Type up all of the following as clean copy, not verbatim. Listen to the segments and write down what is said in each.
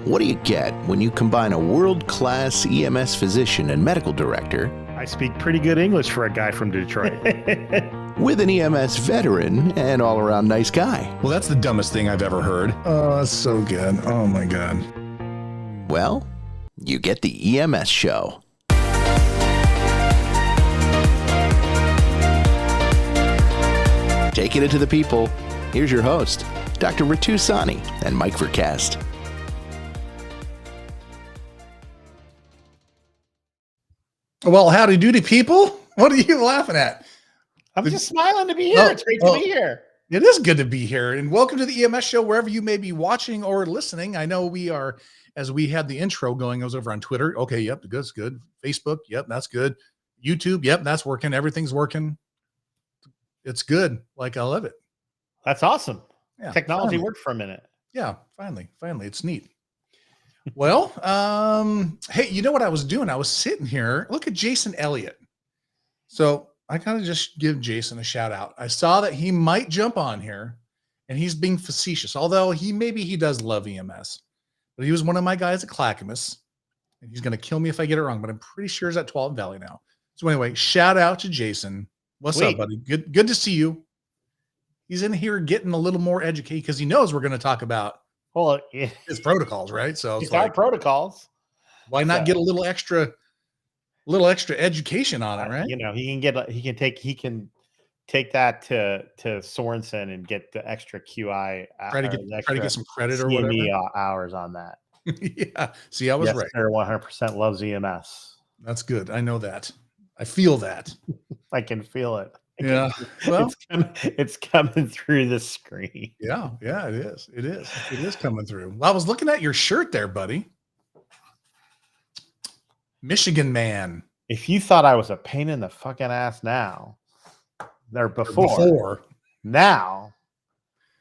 What do you get when you combine a world-class EMS physician and medical director I speak pretty good English for a guy from Detroit. with an EMS veteran and all-around nice guy? Well, that's the dumbest thing I've ever heard. Oh, that's so good. Oh, my God. Well, you get the EMS show. Taking it to the people, here's your host, Dr. Ritu and Mike Vercast. Well, howdy doody, people. What are you laughing at? I'm just smiling to be here. It's great to be here. It is good to be here. And welcome to the EMS show, wherever you may be watching or listening. I know we are, as we had the intro going, I was over on Twitter. Okay, yep, that's good. Facebook, yep, that's good. YouTube, yep, that's working. Everything's working. It's good. Like, I love it. That's awesome. Yeah, Technology finally. worked for a minute. Yeah, finally, it's neat. Well, hey, you know what I was doing? I was sitting here. Look at Jason Elliott. So I gotta just give Jason a shout out. I saw that he might jump on here, and he's being facetious. Although he does love EMS, but he was one of my guys at Clackamas, and he's gonna kill me if I get it wrong. But I'm pretty sure he's at 12 Valley now. So anyway, shout out to Jason. What's up, buddy? Good to see you. He's in here getting a little more educated because he knows we're going to talk about his protocols, right? So it's our protocols. Why not get a little extra education on it, right? You know, he can take that to Sorensen and get the extra QI. Try to get some credit or whatever hours on that. Yeah. See, I was right. 100% loves EMS. That's good. I know that. I feel that. I can feel it. Yeah. Well, it's coming through the screen. Yeah, it is. It is coming through. Well, I was looking at your shirt there, buddy. Michigan man. If you thought I was a pain in the fucking ass now, now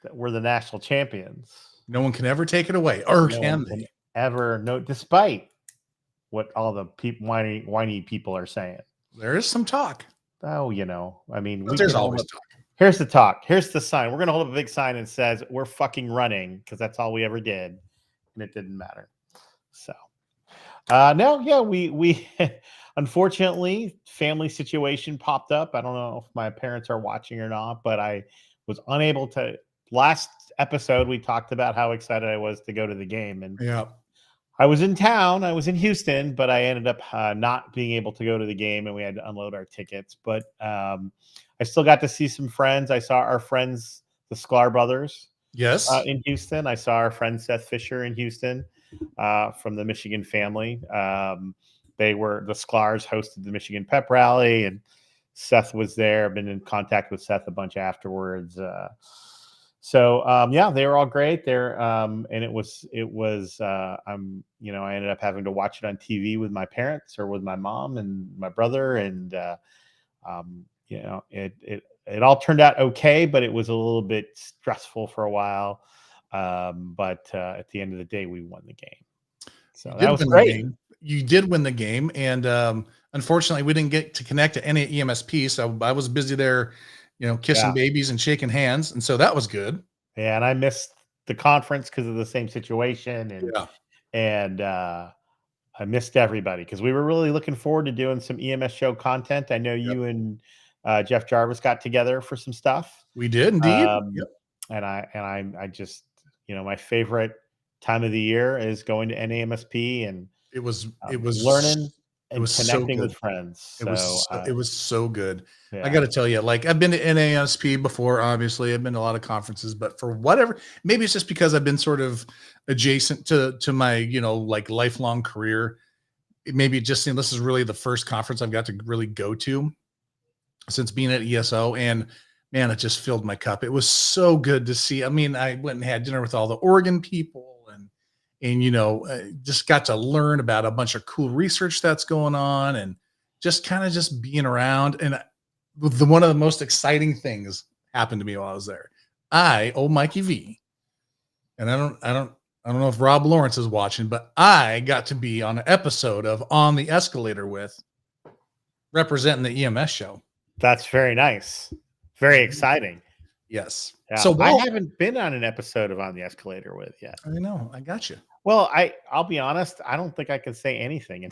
that we're the national champions, no one can ever take it away, or can they? Despite what all the whiny people are saying. There is some talk. Oh, you know, I mean, there's always talk. Here's the talk. Here's the sign. We're going to hold up a big sign that says we're fucking running because that's all we ever did. And it didn't matter. So, we unfortunately, family situation popped up. I don't know if my parents are watching or not, but I was unable to. Last episode, we talked about how excited I was to go to the game. And yeah. I was in town. I was in Houston, but I ended up not being able to go to the game, and we had to unload our tickets. But I still got to see some friends. I saw our friends, the Sklar brothers, yes, in Houston. I saw our friend Seth Fisher in Houston from the Michigan family. The Sklars hosted the Michigan Pep Rally, and Seth was there. I've been in contact with Seth a bunch afterwards. So they were all great there. And it was I ended up having to watch it on TV with my parents or with my mom and my brother. And, it all turned out okay, but it was a little bit stressful for a while. But at the end of the day, we won the game. So that was great. You did win the game. And unfortunately, we didn't get to connect to any EMSP. So I was busy there, kissing babies and shaking hands. And so that was good. Yeah. And I missed the conference because of the same situation. And I missed everybody because we were really looking forward to doing some EMS show content. I know you and Jeff Jarvis got together for some stuff. We did indeed. And I just, my favorite time of the year is going to NAMSP, and it was learning and connecting with friends. It was so good. Yeah. I got to tell you, like, I've been to NASP before, obviously I've been to a lot of conferences, but for whatever, maybe it's just because I've been sort of adjacent to my, like lifelong career. Maybe just this is really the first conference I've got to really go to since being at ESO, and man, it just filled my cup. It was so good to see. I mean, I went and had dinner with all the Oregon people, and just got to learn about a bunch of cool research that's going on, and just kind of just being around. And one of the most exciting things happened to me while I was there. Mikey V, and I don't know if Rob Lawrence is watching, but I got to be on an episode of On the Escalator with representing the EMS show. That's very nice. Very exciting. Yes. Yeah. So I haven't been on an episode of On the Escalator with yet. I know. I got you. Well, I'll be honest. I don't think I could say anything.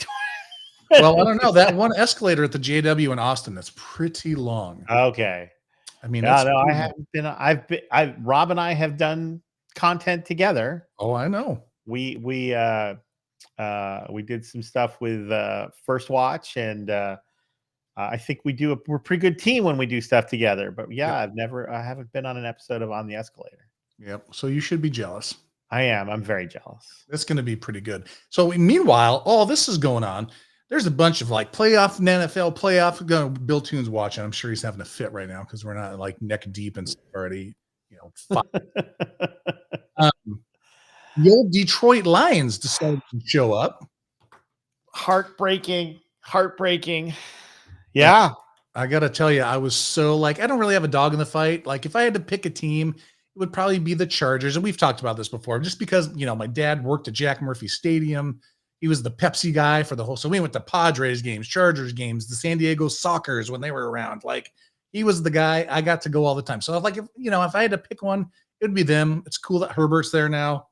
Well, I don't know. That one escalator at the JW in Austin, that's pretty long. Okay. I mean, Yeah, that's no, I pretty long. haven't been. Rob and I have done content together. Oh, I know. We did some stuff with First Watch, and I think we're a pretty good team when we do stuff together. But yeah, Yep. I haven't been on an episode of On the Escalator. Yep. So you should be jealous. I am. I'm very jealous. It's going to be pretty good. So meanwhile, all this is going on. There's a bunch of like playoff and NFL playoff. Bill Toon's watching. I'm sure he's having a fit right now because we're not like neck deep and already, the old Detroit Lions decided to show up. Heartbreaking. Yeah. I got to tell you, I was so like, I don't really have a dog in the fight. Like if I had to pick a team, it would probably be the Chargers. And we've talked about this before, just because, my dad worked at Jack Murphy Stadium. He was the Pepsi guy for the whole. So we went to Padres games, Chargers games, the San Diego Sockers when they were around. Like he was the guy. I got to go all the time. So if I had to pick one, it would be them. It's cool that Herbert's there now.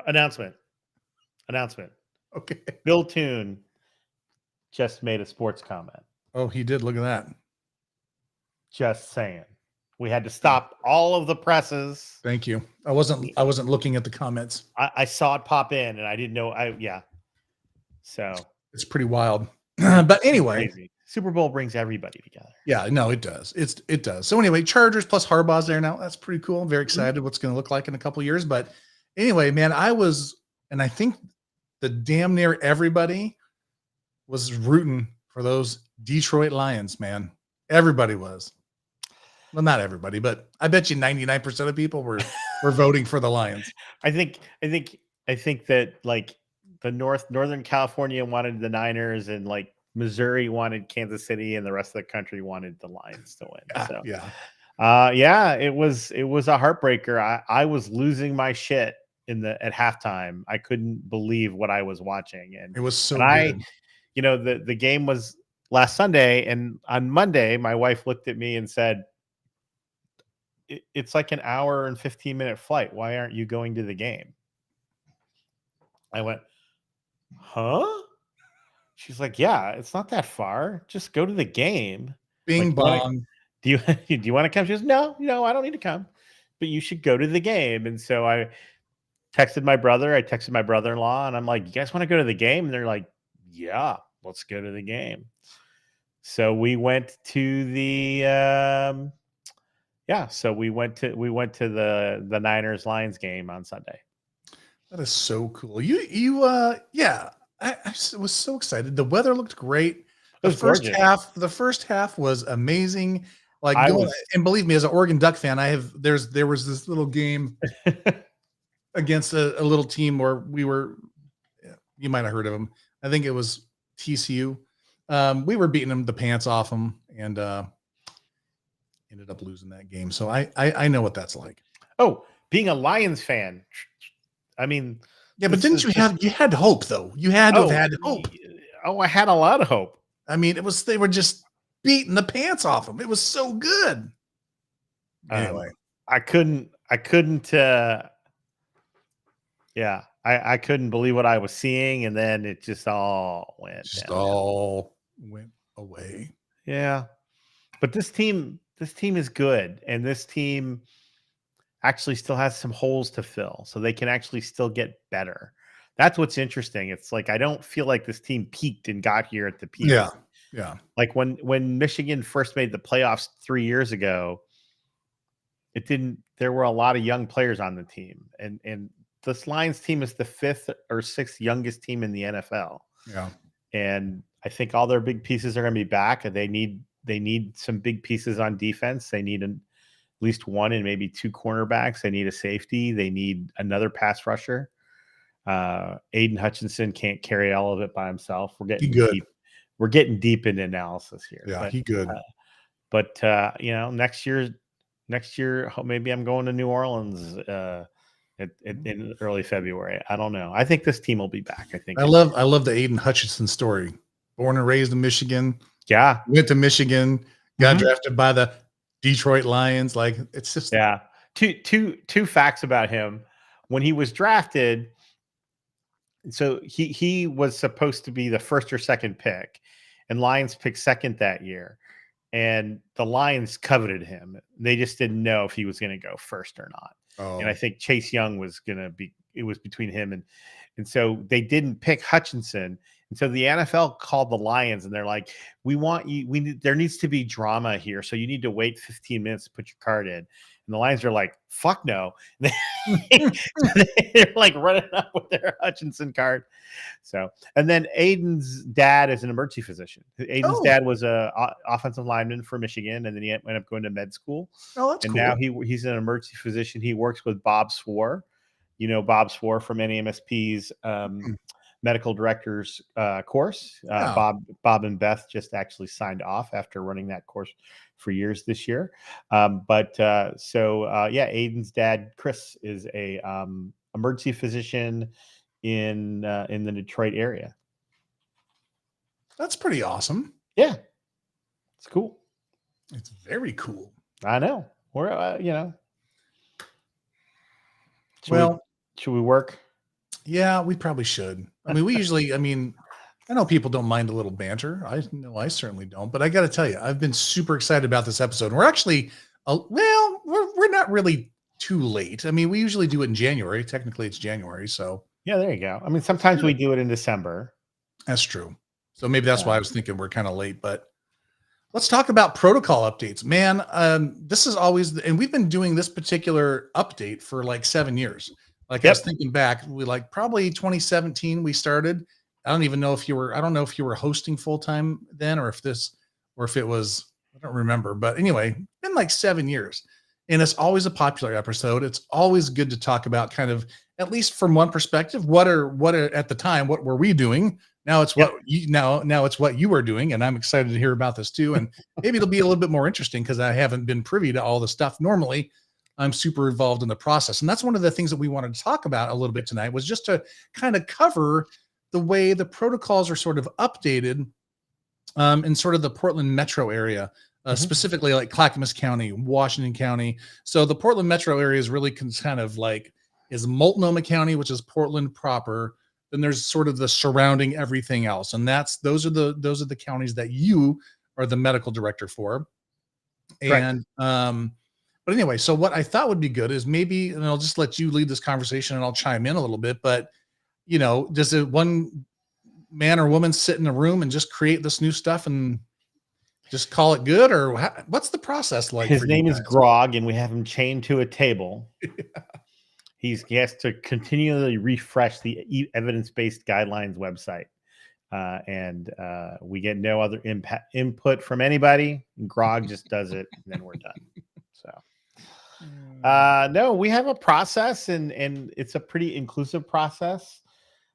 Announcement. Okay. Bill Toon just made a sports comment. Oh, he did. Look at that. Just saying. We had to stop all of the presses. Thank you. I wasn't looking at the comments. I saw it pop in and I didn't know. So it's pretty wild. But anyway, crazy. Super Bowl brings everybody together. Yeah, no, it does. It does. So anyway, Chargers plus Harbaugh's there now. That's pretty cool. I'm very excited what's going to look like in a couple of years. But anyway, man, I think the damn near everybody was rooting for those Detroit Lions, man. Everybody was. Well, not everybody, but I bet you 99% of people were voting for the Lions. I think that like the Northern California wanted the Niners, and like Missouri wanted Kansas City, and the rest of the country wanted the Lions to win. It was a heartbreaker. I was losing my shit at halftime. I couldn't believe what I was watching, and it was so good. The game was last Sunday, and on Monday, my wife looked at me and said, "It's like an hour and 15-minute flight. Why aren't you going to the game?" I went, "Huh?" She's like, "Yeah, it's not that far. Just go to the game." Bing bong. Do you want to come? She goes, No, I don't need to come, but you should go to the game. And so I texted my brother. I texted my brother-in-law, and I'm like, "You guys want to go to the game?" And they're like, "Yeah, let's go to the game." So we went to the we went to the Niners Lions game on Sunday. That is so cool. I was so excited. The weather looked great. The first half was amazing. And believe me, as an Oregon Duck fan, there was this little game against a little team where we were, you might have heard of them. I think it was TCU. We were beating them the pants off them, and ended up losing that game. So I know what that's like. Oh, being a Lions fan. I mean, yeah, but you had hope though. You had to have had hope. Oh, I had a lot of hope. I mean, they were just beating the pants off them. It was so good. Anyway, I couldn't I couldn't believe what I was seeing, and then it just all went away. Yeah. But this team is good, and this team actually still has some holes to fill, so they can actually still get better. That's what's interesting. It's like I don't feel like this team peaked and got here at the peak. Yeah. Like when Michigan first made the playoffs 3 years ago, there were a lot of young players on the team, and this Lions team is the 5th or 6th youngest team in the NFL. Yeah. And I think all their big pieces are going to be back. They need some big pieces on defense. They need at least one and maybe 2 cornerbacks. They need a safety. They need another pass rusher. Aiden Hutchinson can't carry all of it by himself. We're getting deep. We're getting deep into analysis here. Yeah, he good. Next year, maybe I'm going to New Orleans in early February. I don't know. I think this team will be back. I love the Aiden Hutchinson story. Born and raised in Michigan. Yeah. Went to Michigan, got drafted by the Detroit Lions. Like, it's just Two facts about him. When he was drafted, So he was supposed to be the first or second pick, and Lions picked second that year. And the Lions coveted him. They just didn't know if he was going to go first or not. And I Oh, think Chase Young was going to be. It was between him and so they didn't pick Hutchinson. And so the NFL called the Lions, and they're like, "We want you. There needs to be drama here, so you need to wait 15 minutes to put your card in." And the Lions are like, "Fuck no!" They're like running up with their Hutchinson card. So, and then Aiden's dad is an emergency physician. Aiden's oh, dad was a offensive lineman for Michigan, and then he ended up going to med school. oh, that's And now cool. he's an emergency physician. He works with Bob Swore, Bob Swore from NAMSP's medical directors course. Yeah, Bob and Beth just actually signed off after running that course for years this year. Aiden's dad, Chris, is a emergency physician in the Detroit area. that's pretty awesome. Yeah, it's cool. It's very cool. I know. We're Well, should we work? yeah, we probably should. I mean, I know people don't mind a little banter. I know I certainly don't, but I got to tell you, I've been super excited about this episode. We're actually, we're not really too late. I mean, we usually do it in January. Technically, it's January, so Yeah, there you go. I mean, sometimes we do it in December. that's true. So maybe that's why I was thinking we're kind of late, but let's talk about protocol updates, man. This is always, and we've been doing this particular update for like 7 years. Like I was thinking back, we like probably 2017 we started. I don't know if you were hosting full time then, or if it was, I don't remember. But anyway, been like 7 years, and it's always a popular episode. It's always good to talk about, kind of, at least from one perspective, what are at the time, what were we doing? Now it's what now it's what you are doing, and I'm excited to hear about this too. And maybe it'll be a little bit more interesting because I haven't been privy to all the stuff. Normally, I'm super involved in the process, and that's one of the things that we wanted to talk about a little bit tonight, was just to kind of cover the way the protocols are sort of updated in sort of the Portland metro area, specifically like Clackamas County, Washington County. So the Portland metro area is really kind of like is Multnomah County, which is Portland proper. Then there's sort of the surrounding everything else, and those are the counties that you are the medical director for. And but anyway, so what I thought would be good is maybe, and I'll just let you lead this conversation and I'll chime in a little bit, but does it one man or woman sit in a room and just create this new stuff and just call it good, or what's the process like? His name is Grog, and we have him chained to a table. He has to continually refresh the evidence-based guidelines website, and we get no other input from anybody. Grog just does it, and then we're done. So, no, we have a process, and it's a pretty inclusive process.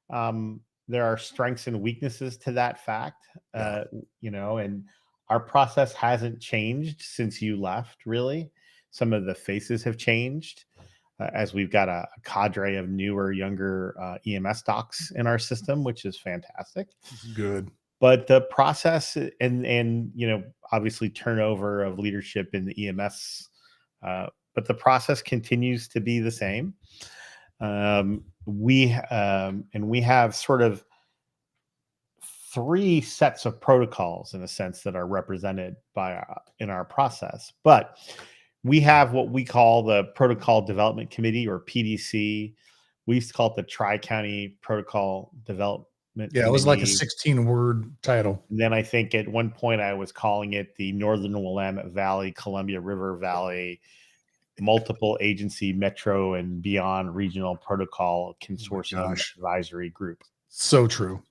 There are strengths and weaknesses to that fact, and our process hasn't changed since you left, really. Some of the faces have changed as we've got a cadre of newer, younger EMS docs in our system, which is fantastic. Good. But the process and obviously turnover of leadership in the EMS, but the process continues to be the same. We have sort of 3 sets of protocols in a sense that are represented in our process, but we have what we call the Protocol Development Committee, or PDC. We used to call it the Tri-County Protocol Development Committee. It was like a 16-word title. And then I think at one point I was calling it the Northern Willamette Valley, Columbia River Valley Multiple Agency Metro and Beyond Regional Protocol Consortium Advisory Group. So true.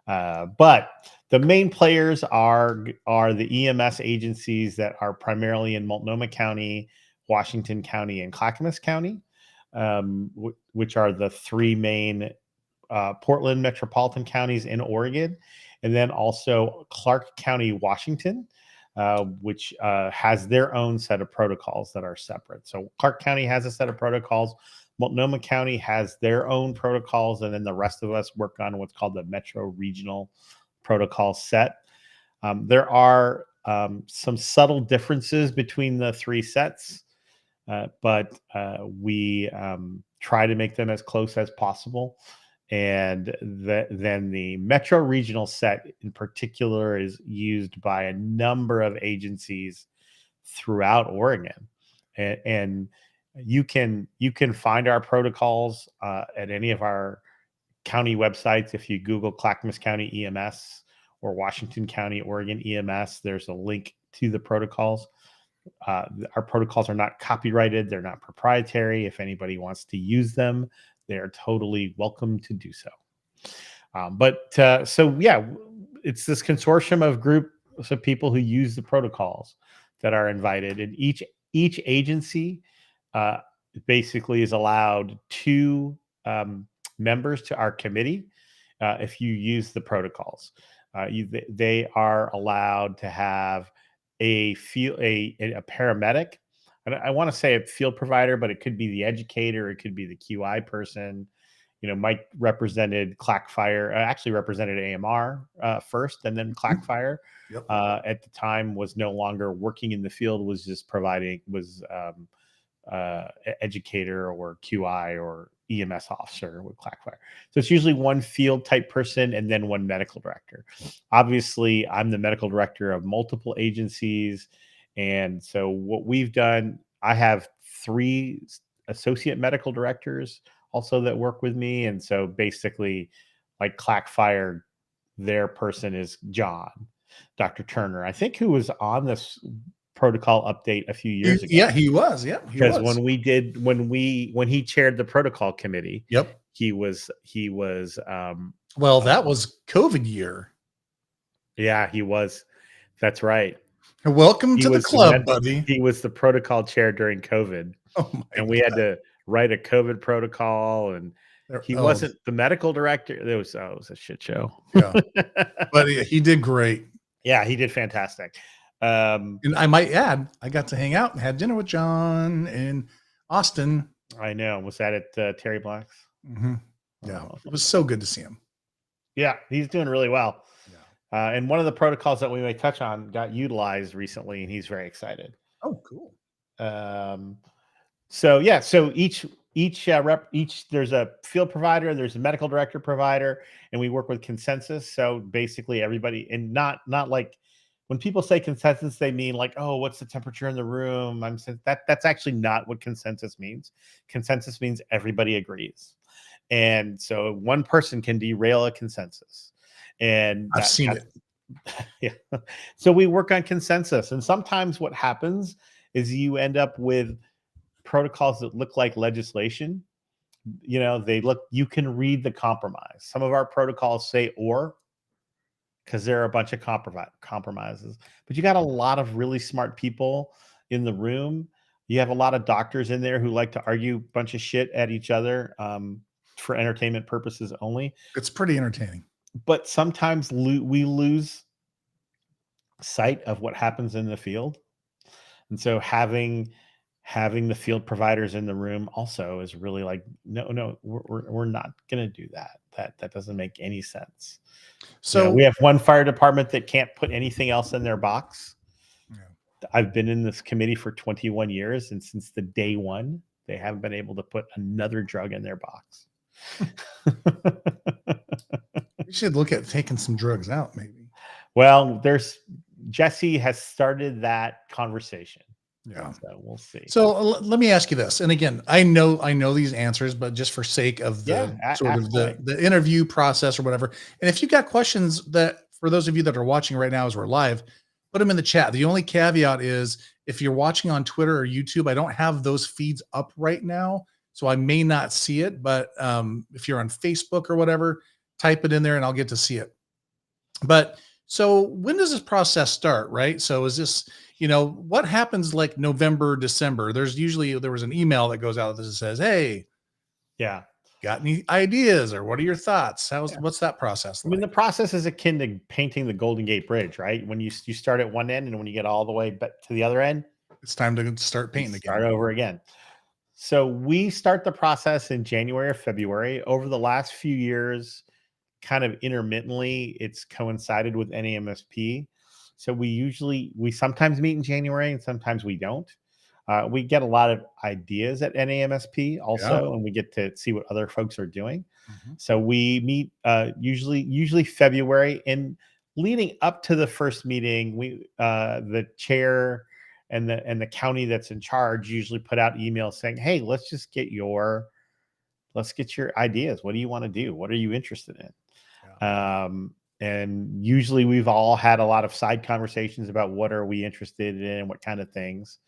But the main players are the EMS agencies that are primarily in Multnomah County, Washington County, and Clackamas County, which are the 3 main Portland metropolitan counties in Oregon, and then also Clark County, Washington, which has their own set of protocols that are separate. So Clark County has a set of protocols. Multnomah County has their own protocols, and then the rest of us work on what's called the Metro Regional Protocol Set. There are some subtle differences between the 3 sets, but we try to make them as close as possible. And then the metro regional set in particular is used by a number of agencies throughout Oregon. And you can find our protocols at any of our county websites. If you Google Clackamas County EMS or Washington County, Oregon EMS, there's a link to the protocols. Our protocols are not copyrighted. They're not proprietary. If anybody wants to use them, they're totally welcome to do so. So yeah, it's this consortium of groups of people who use the protocols that are invited, and each agency basically is allowed 2 members to our committee if you use the protocols. They are allowed to have a paramedic. I want to say a field provider, but it could be the educator, it could be the QI person. Mike represented Clackfire, actually represented AMR first, and then Clackfire. Yep. At the time was no longer working in the field, was just educator or QI or EMS officer with Clackfire. So it's usually one field type person and then one medical director. Obviously, I'm the medical director of multiple agencies. And so what we've done, I have 3 associate medical directors also that work with me. And so basically, like Clackfire, their person is John, Dr. Turner, I think, who was on this protocol update a few years ago. Yeah, he was. Yeah, because when he chaired the protocol committee, yep, he was. Well, that was COVID year. Yeah, he was. That's right. Welcome to the club, buddy. He was the protocol chair during COVID. Oh my and we had to write a COVID protocol, and he wasn't the medical director. It was a shit show. Yeah, but he did great. Yeah, he did fantastic. And I might add, I got to hang out and had dinner with John in Austin. I know. Was that at Terry Black's? Mm-hmm. Yeah, it was so good to see him. Yeah, he's doing really well. Yeah. And one of the protocols that we may touch on got utilized recently, and he's very excited. Oh, cool. So each there's a field provider, there's a medical director provider, and we work with consensus. So basically everybody, and not like when people say consensus, they mean like, oh, what's the temperature in the room? I'm saying that's actually not what consensus means. Consensus means everybody agrees. And so one person can derail a consensus. And I've seen it. Yeah. So we work on consensus. And sometimes what happens is you end up with protocols that look like legislation. You can read the compromise. Some of our protocols say or, because there are a bunch of compromises, but you got a lot of really smart people in the room. You have a lot of doctors in there who like to argue a bunch of shit at each other for entertainment purposes only. It's pretty entertaining. But sometimes we lose sight of what happens in the field. And so having the field providers in the room also is really like, no, we're not going to do that. That doesn't make any sense. So we have one fire department that can't put anything else in their box. Yeah. I've been in this committee for 21 years, and since the day one, they haven't been able to put another drug in their box. You should look at taking some drugs out, maybe. Well, Jesse has started that conversation. Yeah, so we'll see. So let me ask you this, and again, I know these answers, but just for sake of the the interview process or whatever, and if you got questions that, for those of you that are watching right now as we're live, put them in the chat. The only caveat is if you're watching on Twitter or YouTube, I don't have those feeds up right now, so I may not see it. But if you're on Facebook or whatever, type it in there, and I'll get to see it. But so when does this process start, right? So is this, what happens like November, December? There was an email that goes out that says, hey, yeah, got any ideas, or what are your thoughts? What's that process like? I mean, the process is akin to painting the Golden Gate Bridge, right? When you start at one end, and when you get all the way back to the other end, it's time to start painting again. Start over again. So we start the process in January or February. Over the last few years, kind of intermittently, it's coincided with NAMSP. So we sometimes meet in January and sometimes we don't. We get a lot of ideas at NAMSP Yeah. also, and we get to see what other folks are doing. Mhm. So we meet usually February, and leading up to the first meeting, we the chair and the county that's in charge usually put out emails saying, "Hey, let's get your ideas. What do you want to do? What are you interested in?" Yeah. And usually we've all had a lot of side conversations about what are we interested in, what kind of things.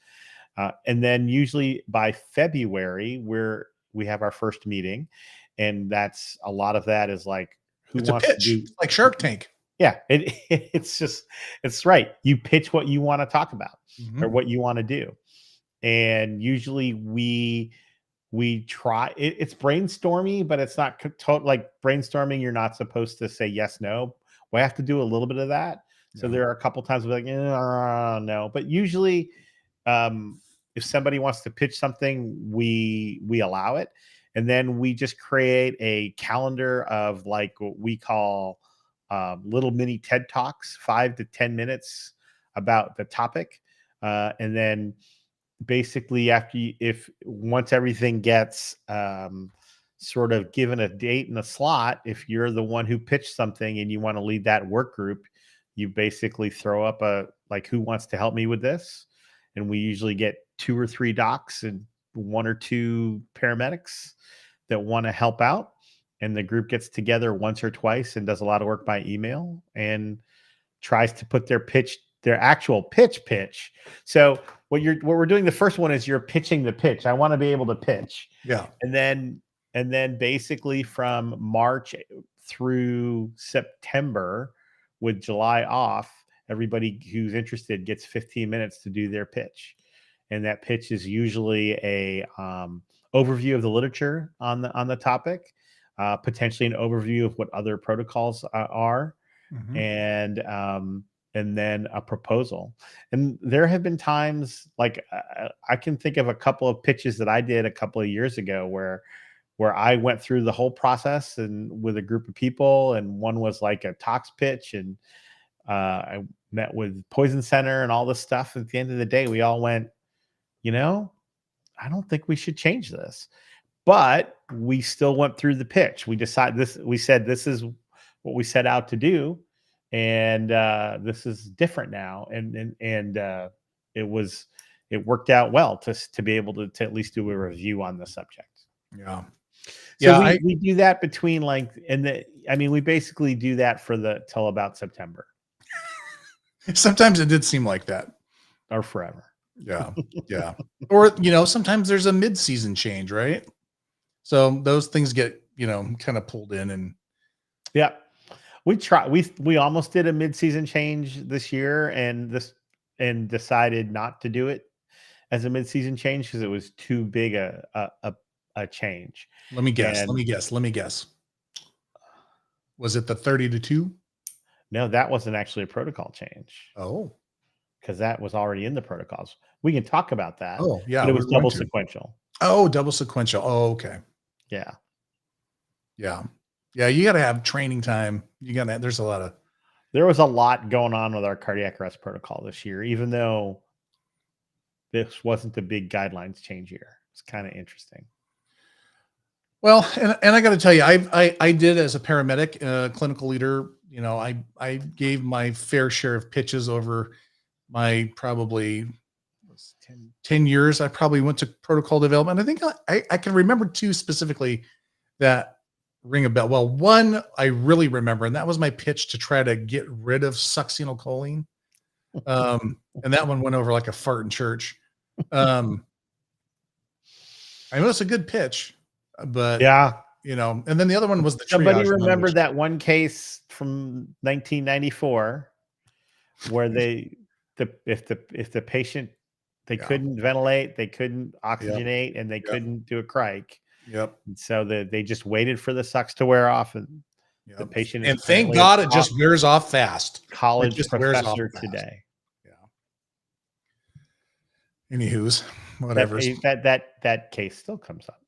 And then usually by February, we have our first meeting, and that's a lot of that is like who It's a wants to pitch. do. It's like Shark Tank. Yeah, it's right. You pitch what you want to talk about or Mhm. what you want to do, and usually we try. It's brainstormy, but it's not like brainstorming. You're not supposed to say yes, no. We have to do a little bit of that. So Yeah. there are a couple times we're like, no, but usually if somebody wants to pitch something, we allow it, and then we just create a calendar of like what we call little mini TED talks, 5 to 10 minutes about the topic, and then basically if once everything gets sort of given a date and a slot, if you're the one who pitched something and you want to lead that work group, you basically throw up a like, who wants to help me with this? And we usually get 2 or 3 docs and 1 or 2 paramedics that want to help out, and the group gets together once or twice and does a lot of work by email and tries to put their actual pitch. So what we're doing, the first one is you're pitching the pitch. I want to be able to pitch. Yeah. And then basically from March through September, with July off, everybody who's interested gets 15 minutes to do their pitch. And that pitch is usually a overview of the literature on the topic, potentially an overview of what other protocols are, Mhm. and then a proposal. And there have been times like I can think of a couple of pitches that I did a couple of years ago where I went through the whole process and with a group of people, and one was like a tox pitch, and I met with Poison Center and all this stuff. At the end of the day, we all went, I don't think we should change this, but we still went through the pitch. We said this is what we set out to do, and this is different now, and it worked out well to be able to at least do a review on the subject. Yeah. So Yeah. we do that between we basically do that till about September Sometimes it did seem like that. or forever. Yeah. Yeah. Or, sometimes there's a mid-season change, right? So those things get, kind of pulled in and Yeah. We almost did a mid-season change this year and decided not to do it as a mid-season change because it was too big a change. let me guess. And Let me guess. Was it the 30-2? no, that wasn't actually a protocol change Oh. because that was already in the protocols. We can talk about that. Oh, yeah. But it was we're going double to. sequential. Oh, double sequential. Oh, okay. Yeah. Yeah. Yeah. You got to have training time. There's a lot of. There was a lot going on with our cardiac arrest protocol this year, even though this wasn't a big guidelines change year. It's kind of interesting. Well, and I got to tell you, I did as a paramedic, clinical leader, I gave my fair share of pitches over my probably 10 years. I probably went to protocol development. I think I can remember 2 specifically that ring a bell. Well, one I really remember, and that was my pitch to try to get rid of succinylcholine. And that one went over like a fart in church. I know it's a good pitch, but Yeah. and then the other one was the Somebody triage one, remember which- that one case from 1994 where if the patient they Yeah. couldn't ventilate, they couldn't oxygenate, and they couldn't do a crike. Yep. And so they just waited for the sucks to wear off, and the Yep. patient And is thank currently God a it just wears off fast. college just wears off professor fast. today. Anywho's, whatever. That case still comes up.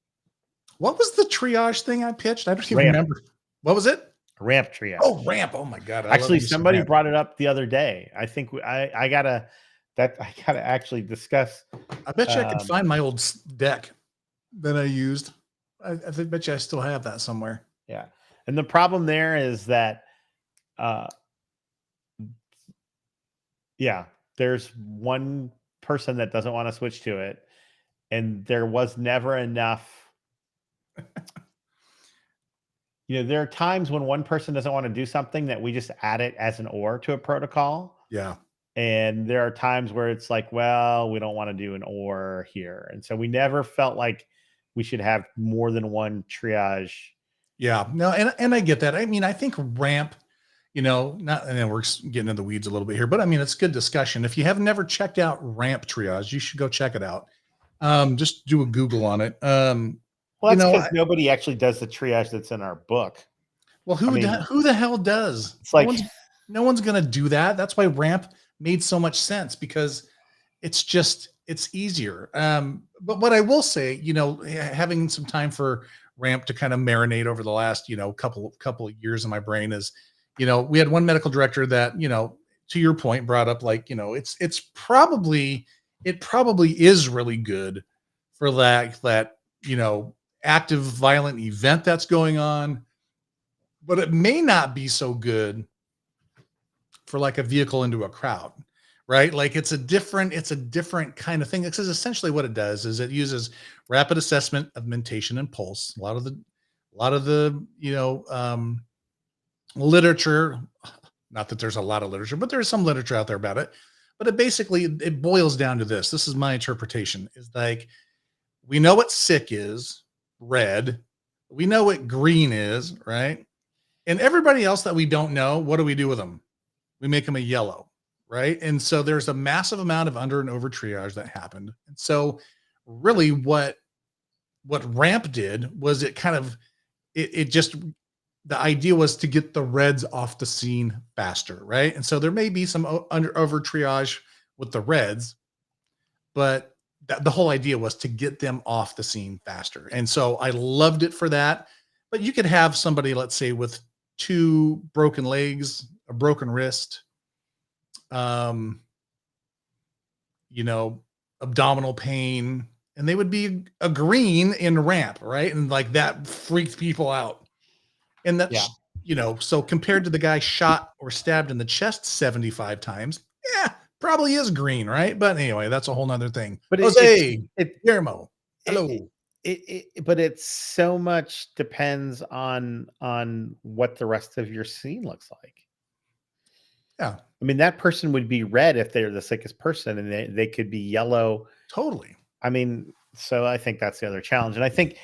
What was the triage thing I pitched? I don't even Ramp. remember. What was it? Ramp triage. Oh, ramp. Oh my God. Actually, somebody brought it up the other day. I think I got that I gotta actually discuss. I bet you I could find my old deck that I used. I bet you I still have that somewhere. Yeah. And the problem there is that, yeah, there's one person that doesn't want to switch to it. And there was never enough. There are times when one person doesn't want to do something that we just add it as an or to a protocol. Yeah. And there are times where it's like, well, we don't want to do an or here. And so we never felt like we should have more than one triage. Yeah, no, and I get that. I mean, I think ramp, and then we're getting into the weeds a little bit here, but I mean, it's good discussion. If you have never checked out ramp triage, you should go check it out. Just do a Google on it. Well, that's because nobody actually does the triage that's in our book. Well, who the hell does? It's like no one's going to do that. That's why ramp made so much sense, because it's easier. But what I will say, having some time for ramp to kind of marinate over the last, couple of years in my brain is, we had one medical director that, to your point, brought up like, it probably is really good for that, active violent event that's going on, but it may not be so good for like a vehicle into a crowd, right? Like it's a different kind of thing. Because essentially what it does is it uses rapid assessment of mentation and pulse. A lot of the literature, not that there's a lot of literature, but there's some literature out there about it. But it boils down to this. This is my interpretation, is like, we know what sick is, red. We know what green is, right? And everybody else that we don't know, what do we do with them? We make them a yellow, right? And so there's a massive amount of under and over triage that happened. And so really what ramp did was the idea was to get the reds off the scene faster, right? And so there may be some under over triage with the reds, but the whole idea was to get them off the scene faster. And so I loved it for that. But you could have somebody, let's say, with 2 broken legs, a broken wrist, abdominal pain, and they would be a green in ramp, right? And like that freaked people out. And that's, so compared to the guy shot or stabbed in the chest 75 times, probably is green, right? But anyway, that's a whole nother thing. But Jose, Guillermo, hello. But it so much depends on what the rest of your scene looks like. Yeah. I mean, that person would be red if they're the sickest person, and they could be yellow. Totally. I mean, so I think that's the other challenge. And I think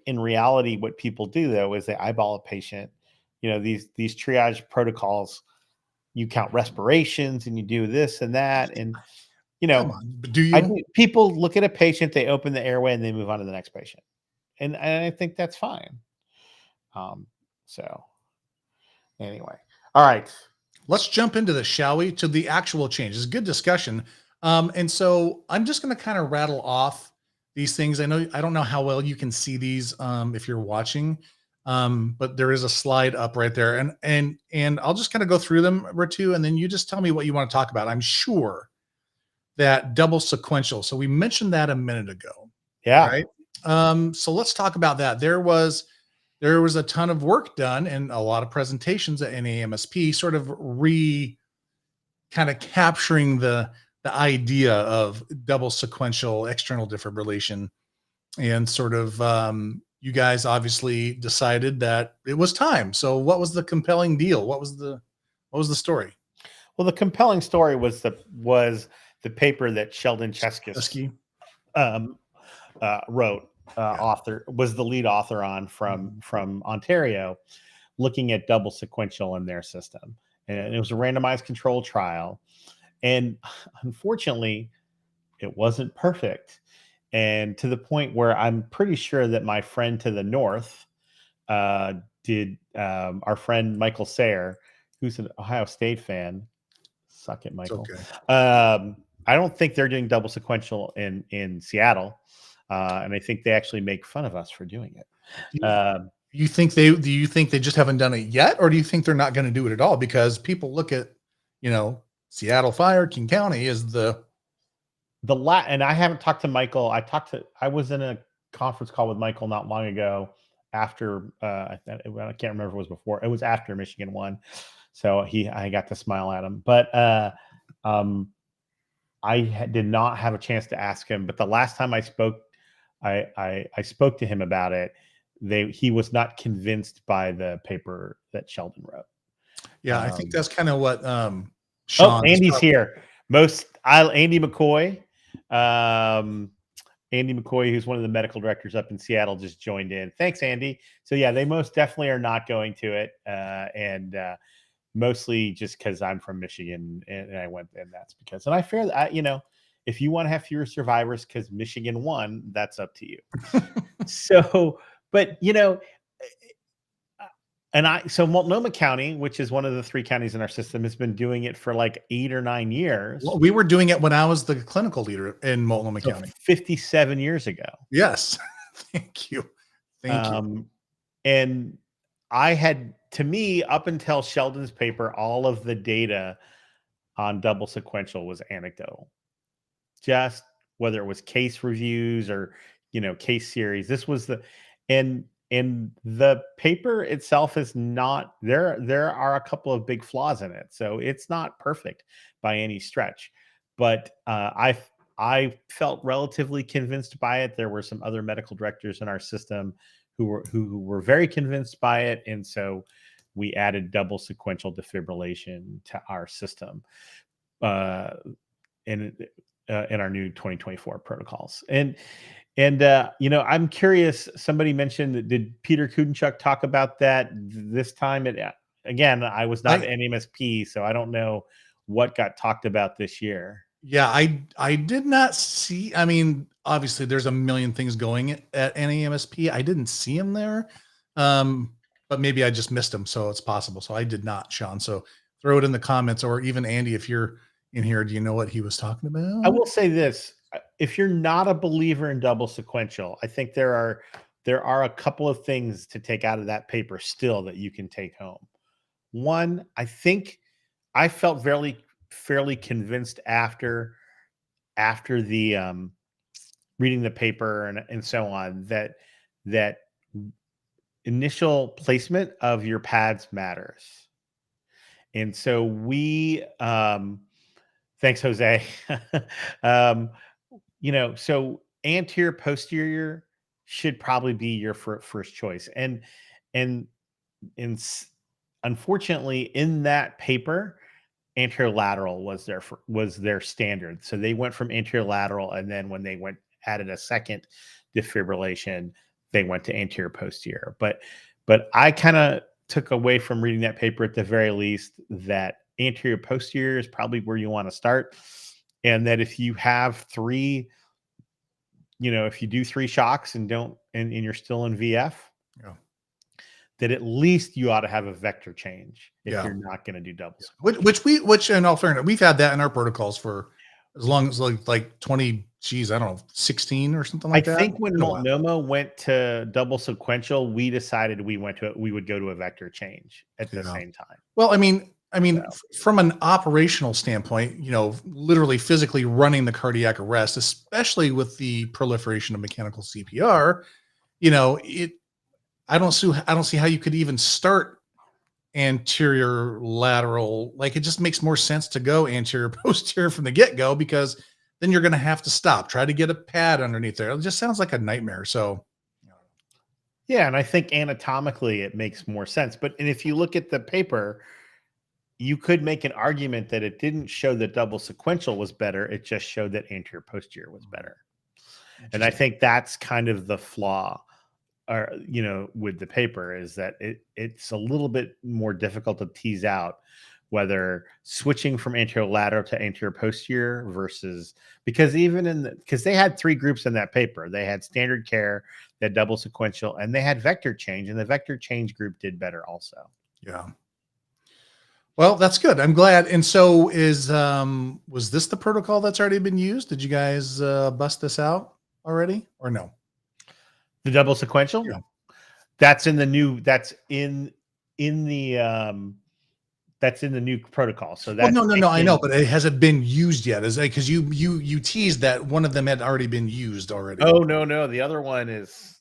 in reality, what people do though, is they eyeball a patient. These triage protocols, you count respirations and you do this and that. And, do you? People look at a patient, they open the airway and they move on to the next patient. And I think that's fine. So anyway, all right. Let's jump into this, shall we? To the actual changes. Good discussion. And so I'm just going to kind of rattle off these things. I don't know how well you can see these if you're watching, but there is a slide up right there, and I'll just kind of go through them, Ritu, and then you just tell me what you want to talk about. I'm sure that double sequential. So we mentioned that a minute ago. Yeah. Right. So let's talk about that. There was a ton of work done and a lot of presentations at NAMSP, sort of kind of capturing the idea of double sequential external defibrillation, and sort of you guys obviously decided that it was time. So what was the compelling deal? What was the story? Well, the compelling story was the paper that Sheldon Cheskis wrote. Author was the lead author on from Ontario, looking at double sequential in their system, and it was a randomized controlled trial. And unfortunately, it wasn't perfect. And to the point where I'm pretty sure that my friend to the north did, our friend Michael Sayre, who's an Ohio State fan. Suck it, Michael. Okay. I don't think they're doing double sequential in Seattle. And I think they actually make fun of us for doing it. Do you think they just haven't done it yet? Or do you think they're not going to do it at all? Because people look at, Seattle Fire, King County is and I haven't talked to Michael. I was in a conference call with Michael not long ago after I can't remember if it was before. It was after Michigan won. So I got to smile at him. But did not have a chance to ask him, but the last time I spoke to him about it. He was not convinced by the paper that Sheldon wrote. Yeah, I think that's kind of what Sean. Andy's here. Andy McCoy. Andy McCoy, who's one of the medical directors up in Seattle, just joined in. Thanks, Andy. So yeah, they most definitely are not going to it, and mostly just because I'm from Michigan and I went, and that's because. And I fear that if you want to have fewer survivors because Michigan won, that's up to you. So, but so Multnomah County, which is one of the 3 counties in our system, has been doing it for like 8 or 9 years. Well, we were doing it when I was the clinical leader in Multnomah County 57 years ago. Yes. Thank you. And to me, up until Sheldon's paper, all of the data on double sequential was anecdotal. Just whether it was case reviews or case series. This was and the paper itself is not there. There are a couple of big flaws in it, so it's not perfect by any stretch. But I felt relatively convinced by it. There were some other medical directors in our system who were very convinced by it, and so we added double sequential defibrillation to our system in our new 2024 protocols. And I'm curious, somebody mentioned that, did Peter Kudenchuk talk about that this time? Again, I was not an NMSP, so I don't know what got talked about this year. Yeah, I did not see. I mean, obviously there's a million things going at NAMSP. I didn't see him there. But maybe I just missed him. So it's possible. So I did not, Sean. So throw it in the comments, or even Andy, if you're in here, do you know what he was talking about? I will say this. If you're not a believer in double sequential, I think there are a couple of things to take out of that paper still that you can take home. One, I think I felt fairly convinced after the reading the paper and so on that initial placement of your pads matters. And so thanks, Jose. So anterior posterior should probably be your first choice. And unfortunately in that paper, anterior lateral was their standard. So they went from anterior lateral, and then when they added a second defibrillation, they went to anterior posterior. But I kind of took away from reading that paper, at the very least, that anterior posterior is probably where you want to start. And that if you have if you do 3 shocks and you're still in VF, that at least you ought to have a vector change if you're not going to do doubles. Which in all fairness, we've had that in our protocols for as long as like 20, I don't know, 16 or something like that. I think when Multnomah went to double sequential, we decided we would go to a vector change at the same time. Well, I mean, from an operational standpoint, literally physically running the cardiac arrest, especially with the proliferation of mechanical CPR, I don't see how you could even start anterior lateral. Like, it just makes more sense to go anterior posterior from the get-go, because then you're going to have to stop, try to get a pad underneath there. It just sounds like a nightmare. So yeah, and I think anatomically it makes more sense. And if you look at the paper, you could make an argument that it didn't show that double sequential was better. It just showed that anterior posterior was better. And I think that's kind of the flaw, with the paper, is that it's a little bit more difficult to tease out whether switching from anterior lateral to anterior posterior versus, because they had 3 groups in that paper. They had standard care, they had double sequential, and they had vector change, and the vector change group did better also. Yeah. Well, that's good. I'm glad. And so was this the protocol that's already been used? Did you guys bust this out already, or no? The double sequential? Yeah. That's in the new, that's in the that's in the new protocol. So Well, that's no, I know, but it hasn't been used yet. Is because you teased that one of them had already been used already. Oh no, the other one is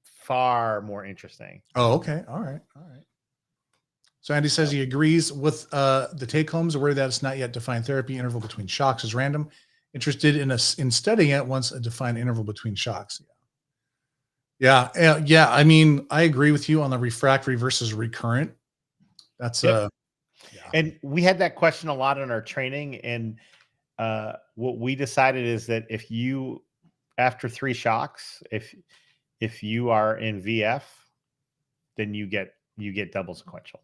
far more interesting. Oh, okay, all right. So Andy says he agrees with the take homes, where that it's not yet defined therapy interval between shocks is random. Interested in studying it once a defined interval between shocks. Yeah. I mean, I agree with you on the refractory versus recurrent. That's yeah. And we had that question a lot in our training, and what we decided is that if you, after 3 shocks, if you are in VF, then you get double sequential,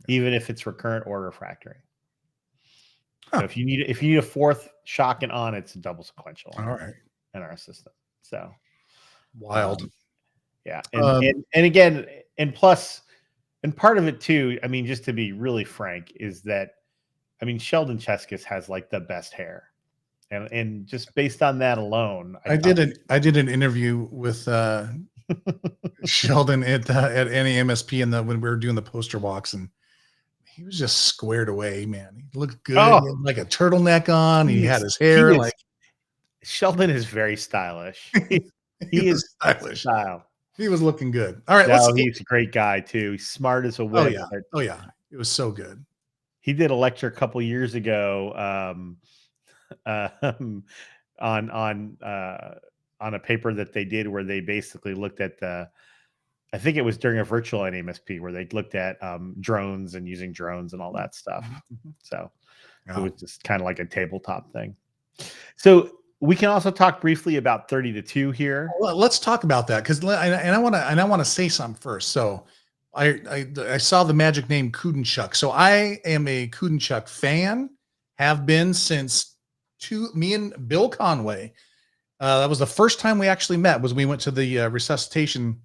even if it's recurrent or refractory. Huh. So if you need a 4th shock and on, it's a double sequential. All right. In our system. So wild. Yeah. And again, and plus, and part of it too, I mean, just to be really frank, is that, I mean, Sheldon Cheskis has like the best hair. And just based on that alone, I did an interview with Sheldon at NAMSP when we were doing the poster walks, and he was just squared away, man. He looked good. He had like a turtleneck on. He had his hair Sheldon is very stylish. He is stylish. Style. He was looking good. All right. He's a great guy too. He's smart as a whip. Oh yeah. It was so good. He did a lecture a couple years ago on a paper that they did where they basically looked at I think it was during a virtual NAMSP where they looked at drones and using drones and all that stuff. So it was just kind of like a tabletop thing. So we can also talk briefly about 30-2 here. Well, let's talk about that because I want to say something first. So I saw the magic name Kudenchuk. So I am a Kudenchuk fan, have been since me and Bill Conway. That was the first time we actually met, was we went to the resuscitation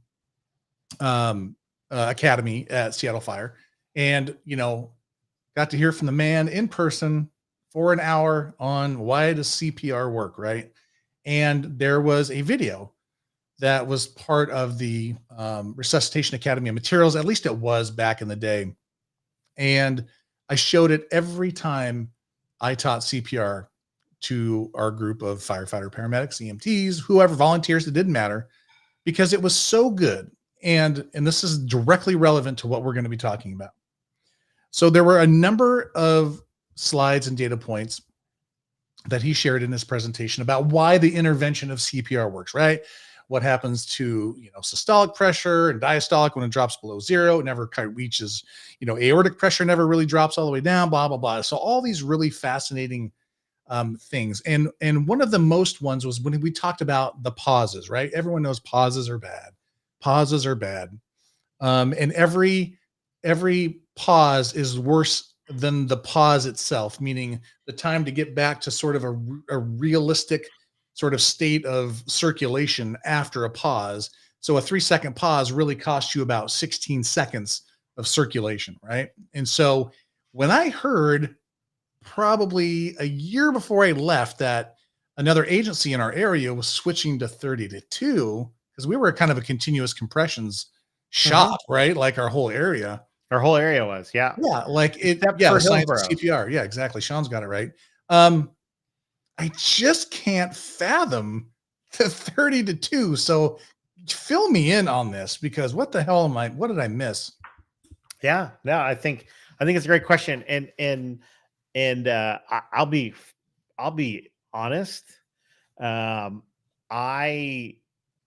academy at Seattle Fire, and got to hear from the man in person for an hour on why does CPR work, right? And there was a video that was part of the Resuscitation Academy of materials, at least it was back in the day. And I showed it every time I taught CPR to our group of firefighter, paramedics, EMTs, whoever, volunteers, it didn't matter, because it was so good. And this is directly relevant to what we're going to be talking about. So there were a number of slides and data points that he shared in his presentation about why the intervention of CPR works, right? What happens to, systolic pressure and diastolic when it drops below 0, it never kind of reaches, aortic pressure never really drops all the way down, blah, blah, blah. So all these really fascinating things. And one of the most ones was when we talked about the pauses, right? Everyone knows pauses are bad. Pauses are bad. And every pause is worse than the pause itself, meaning the time to get back to sort of a realistic sort of state of circulation after a pause. So a 3-second pause really costs you about 16 seconds of circulation, right? And so when I heard probably a year before I left that another agency in our area was switching to 30-2, because we were kind of a continuous compressions shop, right? Like our whole area. Our whole area was, yeah. Yeah, like it, yeah, science of CPR. Yeah, exactly. Sean's got it right. I just can't fathom the 30-2. So fill me in on this, because what the hell what did I miss? Yeah, no, I think it's a great question. And I'll be honest. I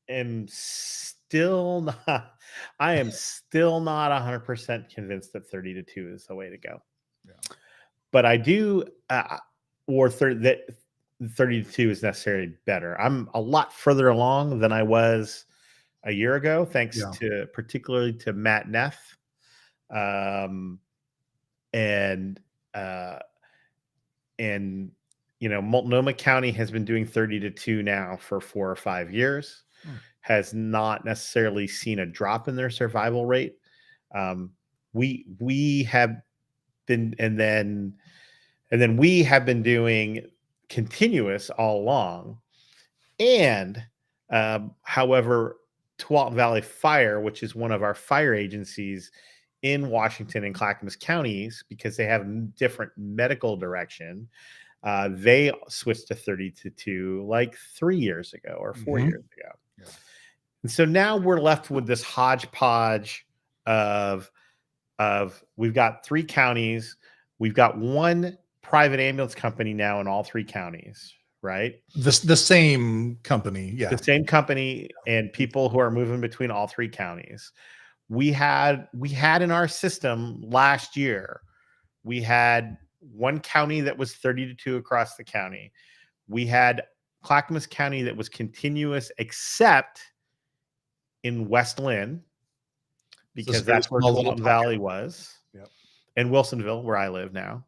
am still not 100% convinced that 30-2 is the way to go. Yeah. But I do, that 30-2 is necessarily better. I'm a lot further along than I was a year ago, thanks to particularly to Matt Neff. Multnomah County has been doing 30-2 now for 4 or 5 years. Has not necessarily seen a drop in their survival rate. We have been, and then we have been doing continuous all along. And however, Tualatin Valley Fire, which is one of our fire agencies, in Washington and Clackamas counties, because they have different medical direction, they switched to 30 to 2 like 3 years ago or 4 years ago. Yeah. And so now we're left with this hodgepodge of we've got 3 counties. We've got one private ambulance company now in all 3 counties, right? The same company. Yeah. The same company, and people who are moving between all 3 counties. We had in our system last year, we had one county that was 30 to 2 across the county. We had Clackamas County that was continuous, except in West Lynn, because that's where Tualatin Valley was. Yep. And Wilsonville, where I live now.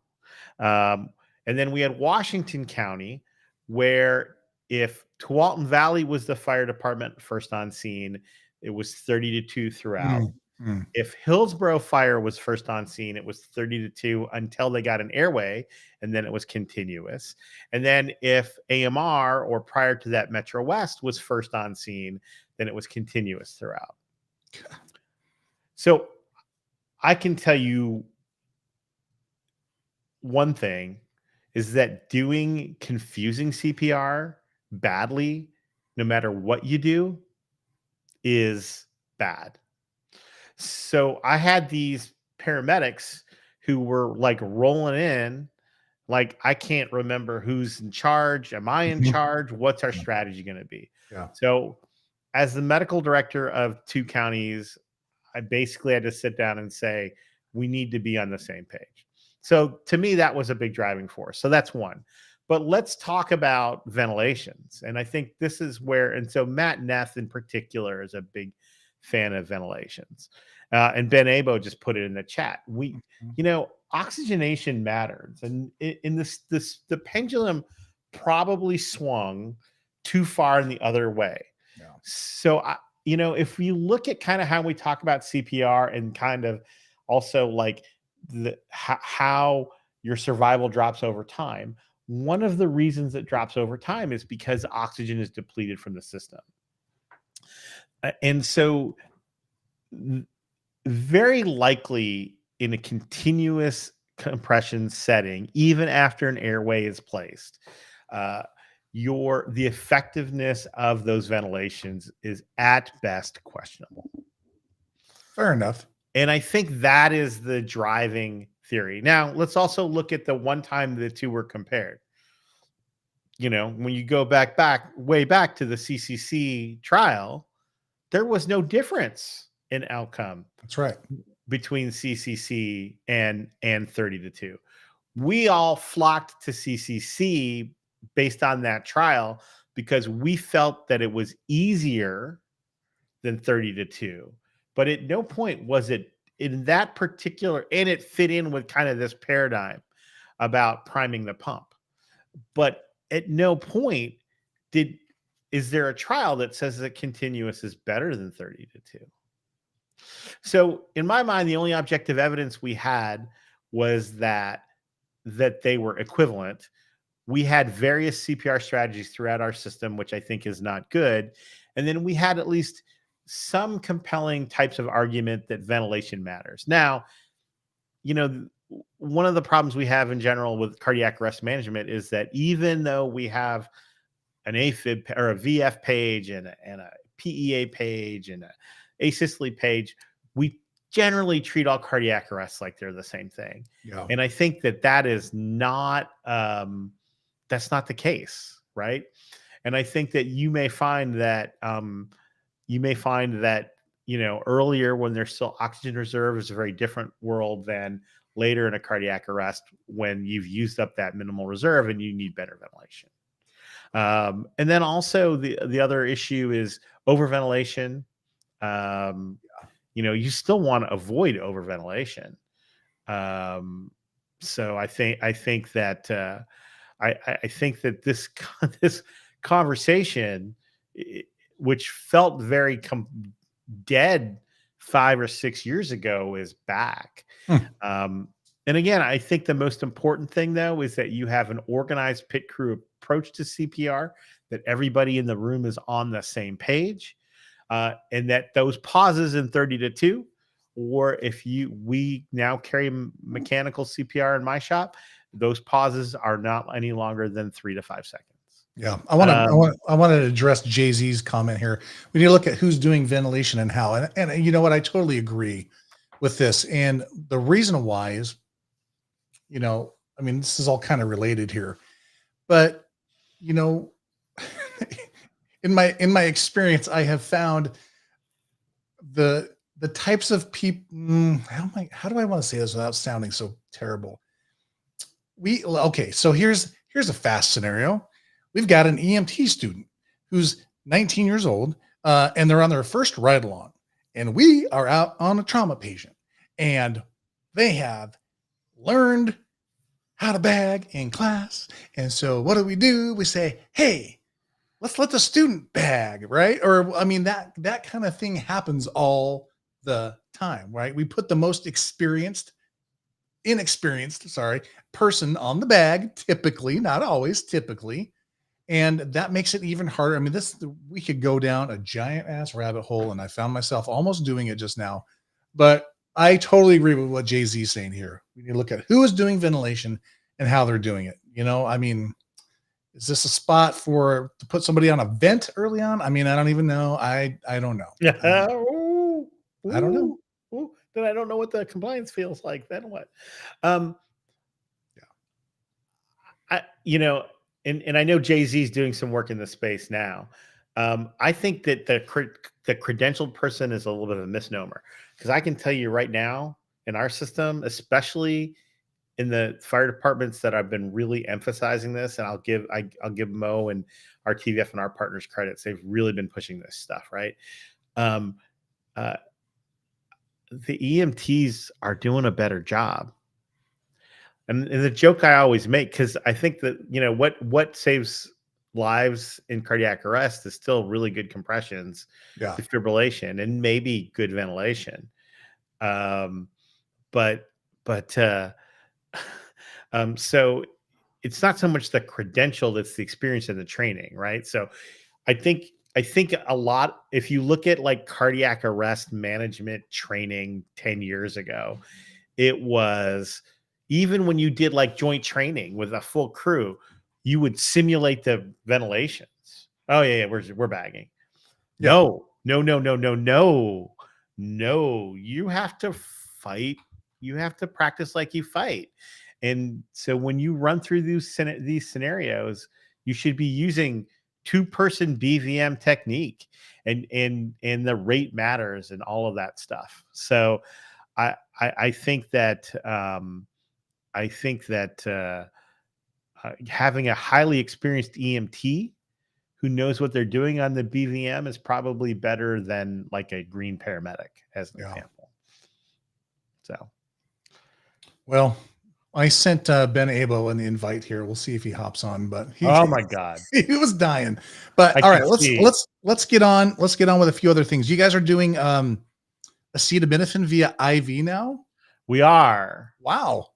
And then we had Washington County, where if Tualatin Valley was the fire department first on scene, it was 30 to 2 throughout. If Hillsborough Fire was first on scene, it was 30 to 2 until they got an airway, and then it was continuous. And then if AMR, or prior to that Metro West, was first on scene, then it was continuous throughout. So I can tell you one thing is that doing confusing CPR badly, no matter what you do, is bad. So I had these paramedics who were like rolling in, like, I can't remember who's in charge. Am I in charge? What's our strategy going to be? Yeah. So as the medical director of 2 counties, I basically had to sit down and say, we need to be on the same page. So to me, that was a big driving force. So that's one. But let's talk about ventilations. And I think this is where, and so Matt Neff in particular is a big fan of ventilations. And Ben Abo just put it in the chat. Oxygenation matters. And in the pendulum probably swung too far in the other way. Yeah. So, if we look at kind of how we talk about CPR and kind of also like how your survival drops over time, one of the reasons it drops over time is because oxygen is depleted from the system. And so very likely in a continuous compression setting, even after an airway is placed, the effectiveness of those ventilations is at best questionable. Fair enough. And I think that is the driving theory. Now, let's also look at the one time the 2 were compared. When you go way back to the CCC trial, there was no difference in outcome. That's right. Between CCC and 30 to 2. We all flocked to CCC based on that trial because we felt that it was easier than 30 to 2. But at no point was it in that particular, and it fit in with kind of this paradigm about priming the pump. But at no point is there a trial that says that continuous is better than 30 to 2. So in my mind, the only objective evidence we had was that they were equivalent. We had various CPR strategies throughout our system, which I think is not good. And then we had at least some compelling types of argument that ventilation matters. Now, one of the problems we have in general with cardiac arrest management is that even though we have an AFib or a VF page and a PEA page and a asystole page, we generally treat all cardiac arrests like they're the same thing. Yeah. And I think that is not, that's not the case. Right. And I think that you may find that, earlier when there's still oxygen reserve is a very different world than later in a cardiac arrest when you've used up that minimal reserve and you need better ventilation. And then also the other issue is overventilation. You still want to avoid overventilation. So I think that this conversation, which felt very dead 5 or 6 years ago, is back. And again, I think the most important thing, though, is that you have an organized pit crew approach to CPR, that everybody in the room is on the same page, and that those pauses in 30 to 2 or if we now carry mechanical CPR in my shop, those pauses are not any longer than 3 to 5 seconds. Yeah, I want to address Jay-Z's comment here. We need to look at who's doing ventilation and how. And you know what? I totally agree with this. And the reason why is, you know, I mean, this is all kind of related here, but you know, in my experience, I have found the types of people. How do I want to say this without sounding so terrible? Okay, so here's a fast scenario. We've got an EMT student who's 19 years old, and they're on their first ride along, and we are out on a trauma patient, and they have learned how to bag in class. And so what do? We say, hey, let's let the student bag, right? Or I mean, that kind of thing happens all the time, right? We put the most inexperienced person on the bag, typically, not always, typically. And that makes it even harder. I mean, we could go down a giant ass rabbit hole, and I found myself almost doing it just now. But I totally agree with what Jay-Z is saying here. We need to look at who is doing ventilation and how they're doing it. You know, I mean, is this a spot to put somebody on a vent early on? I mean, I don't even know. I don't know. Yeah. I don't know. Then I don't know what the compliance feels like. Then what? And I know Jay-Z's doing some work in this space now. I think that the credentialed person is a little bit of a misnomer, because I can tell you right now in our system, especially in the fire departments that I've been really emphasizing this, and I'll give Mo and our TVF and our partners credits. They've really been pushing this stuff, right? The EMTs are doing a better job. And the joke I always make, because I think that, you know, what saves lives in cardiac arrest is still really good compressions, defibrillation, and maybe good ventilation. So it's not so much the credential, that's the experience and the training, right? So I think a lot, if you look at like cardiac arrest management training 10 years ago, it was, even when you did like joint training with a full crew, you would simulate the ventilations. Oh yeah, we're bagging. Yeah. No. You have to fight. You have to practice like you fight. And so when you run through these scenarios, you should be using 2-person BVM technique, and the rate matters and all of that stuff. So I think that having a highly experienced EMT who knows what they're doing on the BVM is probably better than like a green paramedic, as an example. So, well, I sent Ben Abo an invite here. We'll see if he hops on, but oh my God, he was dying. But all right, let's get on. Let's get on with a few other things. You guys are doing acetaminophen via IV now? We are. Wow.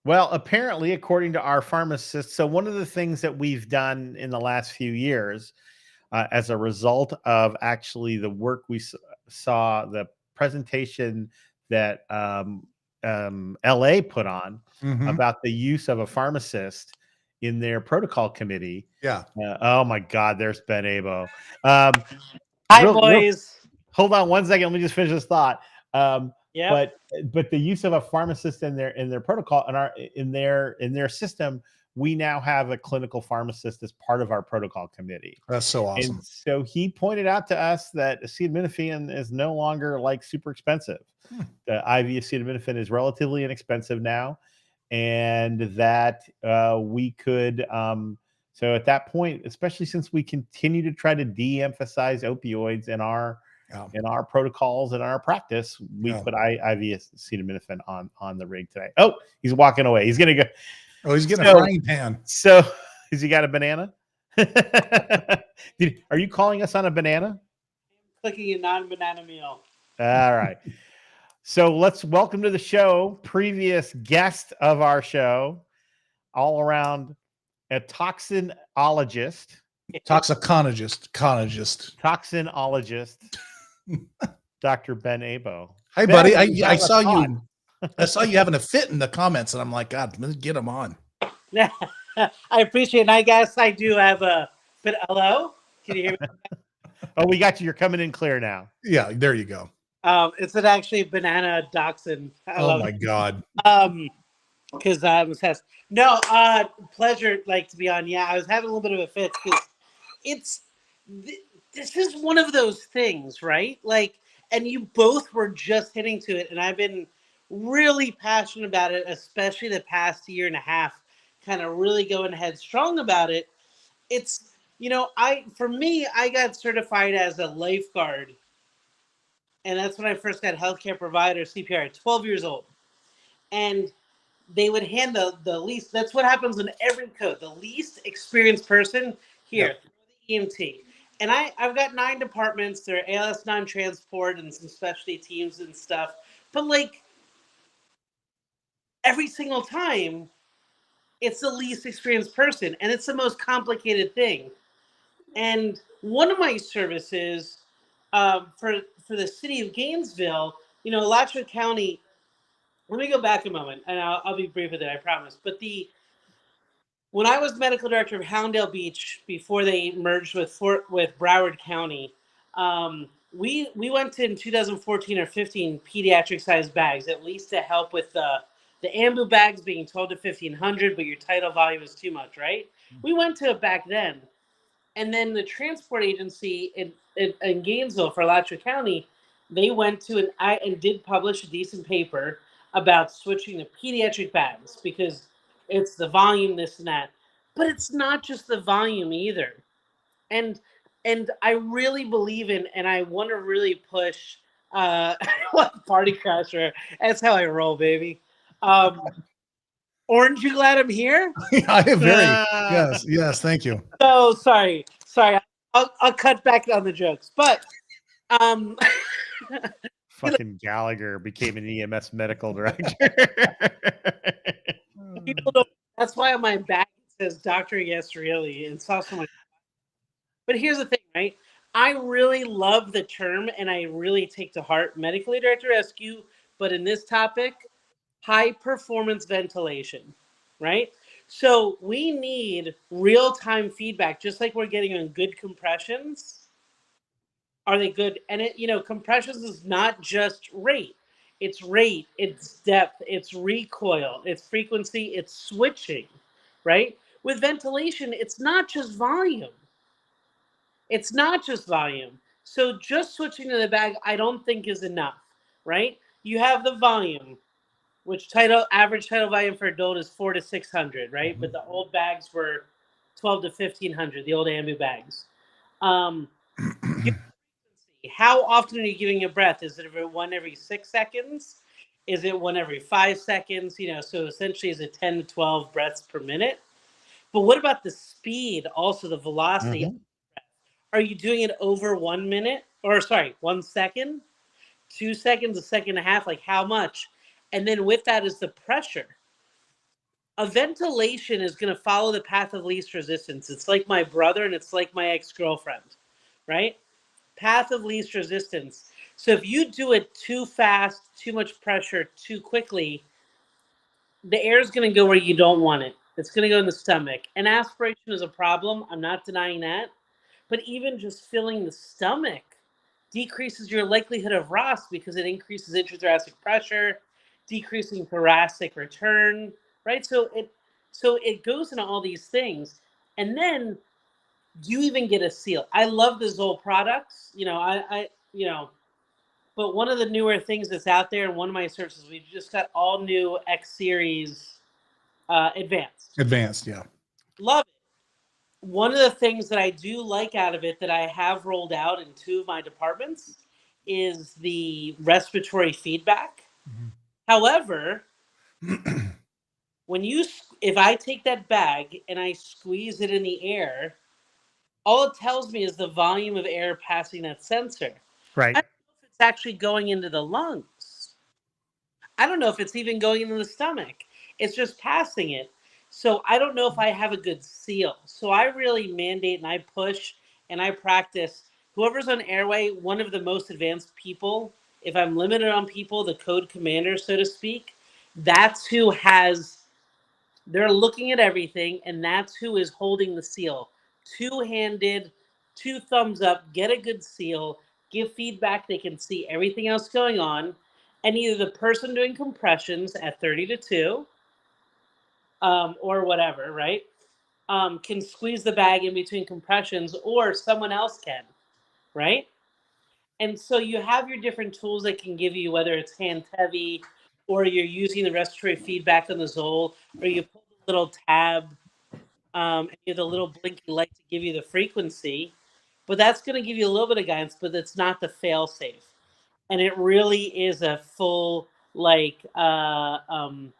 Well, apparently, according to our pharmacists, so one of the things that we've done in the last few years, as a result of actually the work we saw, the presentation that LA put on about the use of a pharmacist in their protocol committee. Yeah. Oh my God, there's Ben Abo. Hi, boys. Hold on one second. Let me just finish this thought. But the use of a pharmacist in their protocol in their system, we now have a clinical pharmacist as part of our protocol committee. That's so awesome. And so he pointed out to us that acetaminophen is no longer like super expensive. The IV acetaminophen is relatively inexpensive now, and that we could. So at that point, especially since we continue to try to de-emphasize opioids in our protocols and our practice, we put IV acetaminophen on the rig today. Oh, he's walking away. He's gonna go. Oh, he's getting a frying pan. So has he got a banana? Are you calling us on a banana? Cooking a non-banana meal. All right. So let's welcome to the show previous guest of our show, all around a toxinologist, toxinologist, toxinologist, Dr. Ben Abo. Hi, buddy. I That was saw hot. you. I saw you having a fit in the comments, and I'm like, God, let's get him on. I appreciate it. I guess I do have a. But hello, can you hear me? Oh, we got you. You're coming in clear now. Yeah, there you go. It's an actually banana dachshund. I Oh love my it. God. Because I'm obsessed. No, pleasure like to be on. Yeah, I was having a little bit of a fit because it's this is one of those things, right? Like, and you both were just hitting to it, and I've been really passionate about it, especially the past year and a half, kind of really going headstrong about it. It's for me, I got certified as a lifeguard, and that's when I first got healthcare provider CPR at 12 years old, and they would hand the least. That's what happens in every code. The least experienced person here, Yep. the EMT. And I've got 9 departments. There are ALS non-transport and some specialty teams and stuff. But like every single time, it's the least experienced person, and it's the most complicated thing. And one of my services for the city of Gainesville, Alachua County. Let me go back a moment, and I'll be brief with it, I promise. But when I was medical director of Hallandale Beach before they merged with Broward County, we went to in 2014 or 15 pediatric sized bags, at least to help with the ambu bags being 12 to 1500, but your tidal volume is too much, right? We went to it back then, and then the transport agency in Gainesville for Alachua County, they went to and did publish a decent paper about switching to pediatric bags because it's the volume, this and that. But it's not just the volume either. And I really believe in, and I want to really push party crasher. That's how I roll, baby. Orange, you glad I'm here? I am very yes. Thank you. So sorry. I'll cut back on the jokes, but um, Fucking Gallagher became an EMS medical director. people don't. That's why on my back it says Doctor Yes Really, and it's also my. But here's the thing, right? I really love the term, and I really take to heart medically director rescue. But in this topic, high performance ventilation, right? So we need real time feedback, just like we're getting on good compressions. Are they good? And compressions is not just rate. It's rate, it's depth, it's recoil, it's frequency, it's switching, right? With ventilation, it's not just volume. It's not just volume. So just switching to the bag, I don't think is enough, right? You have the volume, which average tidal volume for adult is 400 to 600, right? Mm-hmm. But the old bags were 12 to 1500, the old ambu bags. Um, How often are you giving a breath? Is it one every 6 seconds? Is it one every 5 seconds? So essentially is it 10 to 12 breaths per minute? But what about the speed, also the velocity? Mm-hmm. Are you doing it over 1 minute? Or sorry, 1 second? 2 seconds, a second and a half? Like how much? And then with that is the pressure. A ventilation is going to follow the path of least resistance. It's like my brother and it's like my ex-girlfriend, right? Path of least resistance. So if you do it too fast, too much pressure, too quickly, the air is going to go where you don't want it. It's going to go in the stomach. And aspiration is a problem. I'm not denying that. But even just filling the stomach decreases your likelihood of ROS because it increases intrathoracic pressure, decreasing thoracic return, right? So it goes into all these things. And then do you even get a seal? I love the Zoll products. But one of the newer things that's out there, and one of my services, we just got all new X Series Advanced. Advanced, yeah. Love it. One of the things that I do like out of it that I have rolled out in 2 of my departments is the respiratory feedback. Mm-hmm. However, if I take that bag and I squeeze it in the air, all it tells me is the volume of air passing that sensor. Right. I don't know if it's actually going into the lungs. I don't know if it's even going into the stomach. It's just passing it. So I don't know if I have a good seal. So I really mandate and I push and I practice. Whoever's on airway, one of the most advanced people if I'm limited on people, the code commander, so to speak, that's who has, they're looking at everything, and that's who is holding the seal. Two-handed, 2 thumbs up, get a good seal, give feedback, they can see everything else going on, and either the person doing compressions at 30 to 2, or whatever, right, can squeeze the bag in between compressions, or someone else can, right? And so you have your different tools that can give you, whether it's hand heavy, or you're using the respiratory feedback on the Zoll, or you pull the little tab, and you have the little blinky light to give you the frequency. But that's going to give you a little bit of guidance, but it's not the fail safe. And it really is a full, like, high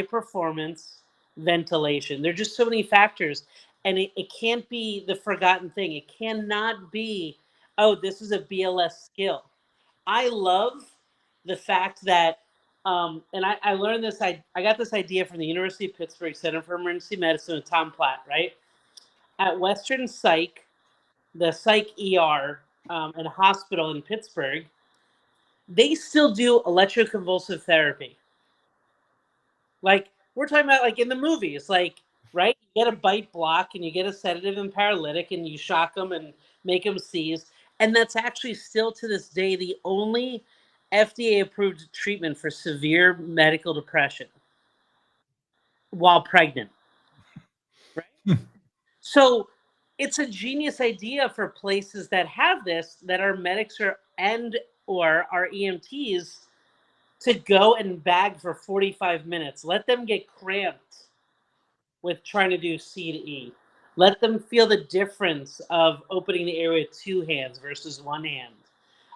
performance ventilation. There are just so many factors, and it can't be the forgotten thing. It cannot be, oh, this is a BLS skill. I love the fact that, and I learned this, I got this idea from the University of Pittsburgh Center for Emergency Medicine with Tom Platt, right? At Western Psych, the Psych ER, and hospital in Pittsburgh, they still do electroconvulsive therapy. Like, we're talking about like in the movies, like, right? You get a bite block and you get a sedative and paralytic and you shock them and make them seize. And that's actually still to this day the only FDA approved treatment for severe medical depression while pregnant. Right? So it's a genius idea for places that have this, that our medics are or our EMTs, to go and bag for 45 minutes. Let them get cramped with trying to do C to E. Let them feel the difference of opening the area with 2 hands versus 1 hand.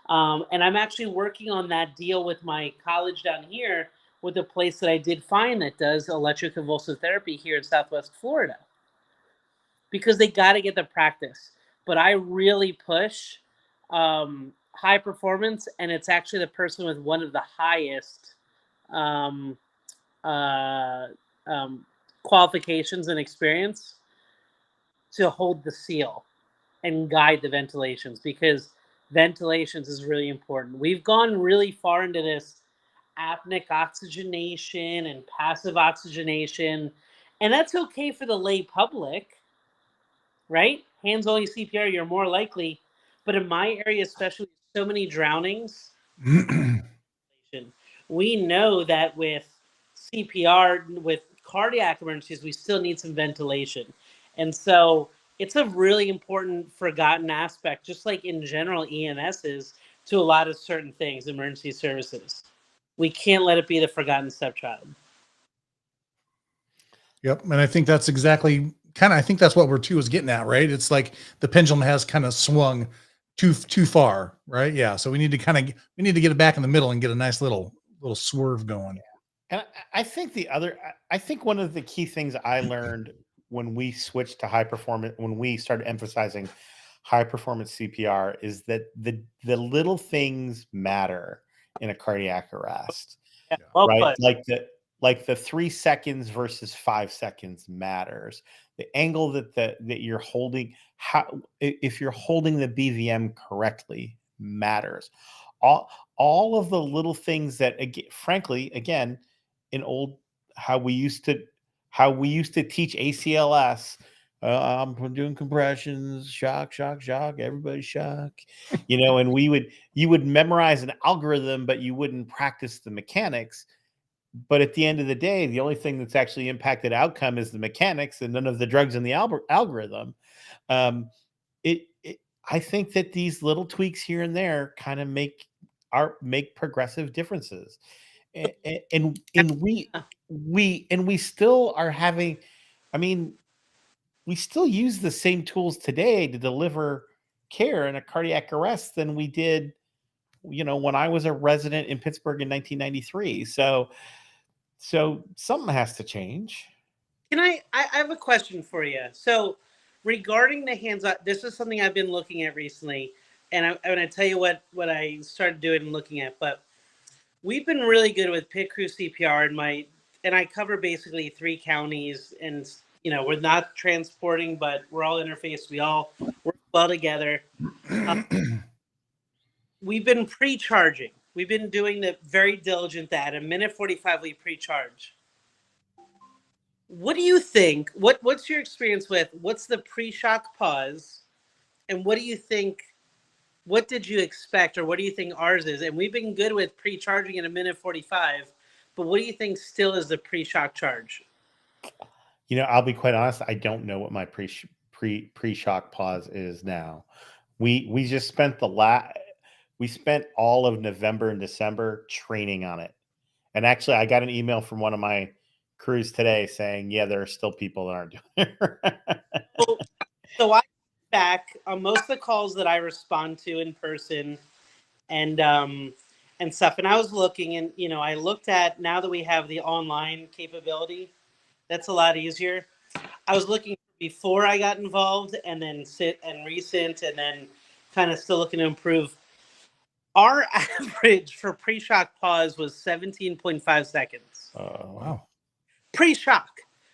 And I'm actually working on that deal with my college down here, with a place that I did find that does electroconvulsive therapy here in Southwest Florida, because they got to get the practice. But I really push high performance, and it's actually the person with one of the highest um, uh, qualifications and experience to hold the seal and guide the ventilations, because ventilations is really important. We've gone really far into this apneic oxygenation and passive oxygenation, and that's okay for the lay public, right? Hands only CPR, you're more likely. But in my area, especially, so many drownings, we know that with CPR, with cardiac emergencies, we still need some ventilation. And so it's a really important forgotten aspect, just like in general EMS is to a lot of certain things, emergency services. We can't let it be the forgotten stepchild. Yep. And I think that's exactly I think that's what we're was getting at, right? It's like the pendulum has kind of swung too far, right? Yeah. So we need to get it back in the middle and get a nice little swerve going. And I think I think one of the key things I learned when we switched to high performance, when we started emphasizing high performance CPR, is that the little things matter in a cardiac arrest, Yeah, well right? put. Like the 3 seconds versus 5 seconds matters. The angle that you're holding, if you're holding the BVM correctly, matters. All of the little things that, frankly, again, in old how we used to teach ACLS. I'm doing compressions, shock, everybody shock, and you would memorize an algorithm, but you wouldn't practice the mechanics. But at the end of the day, the only thing that's actually impacted outcome is the mechanics, and none of the drugs in the algorithm. I think that these little tweaks here and there kind of make progressive differences, and we still are having. I mean, we still use the same tools today to deliver care in a cardiac arrest than we did, when I was a resident in Pittsburgh in 1993. So something has to change. Can I have a question for you. So regarding the hands-on, this is something I've been looking at recently, and I'm going to tell you what I started doing and looking at. But we've been really good with pit crew CPR, and I cover basically 3 counties, and we're not transporting, but we're all interfaced. We all work well together. we've been pre-charging. We've been doing the very diligent that at a minute 45 we pre-charge. What do you think? What's your experience with what's the pre-shock pause? And what do you think? What did you expect, or what do you think ours is? And we've been good with pre-charging in a minute 45, but what do you think still is the pre-shock charge? I'll be quite honest. I don't know what my pre-shock pause is now. We just spent we spent all of November and December training on it. And actually, I got an email from one of my crews today saying, yeah, there are still people that aren't doing it. So I back on most of the calls that I respond to in person and stuff. And I was looking, and I looked at, now that we have the online capability, that's a lot easier. I was looking before I got involved, and then recent, and then kind of still looking to improve. Our average for pre-shock pause was 17.5 seconds. Oh, wow. Pre-shock.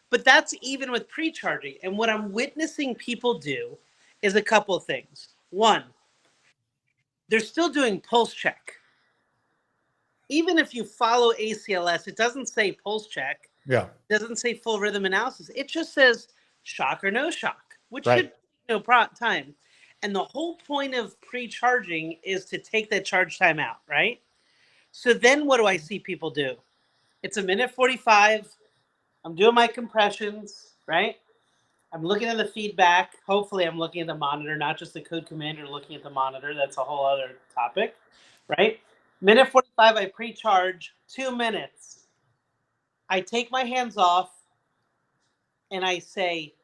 But that's even with pre-charging. And what I'm witnessing people do is a couple of things. One, they're still doing pulse check. Even if you follow ACLS, it doesn't say pulse check. Yeah. It doesn't say full rhythm analysis. It just says shock or no shock, which Right. should no time. And the whole point of pre-charging is to take that charge time out, right? So then what do I see people do? It's a minute 45. I'm doing my compressions, right? I'm looking at the feedback. Hopefully I'm looking at the monitor, not just the code commander looking at the monitor. That's a whole other topic, right? Minute 45, I pre-charge, 2 minutes. I take my hands off and I say,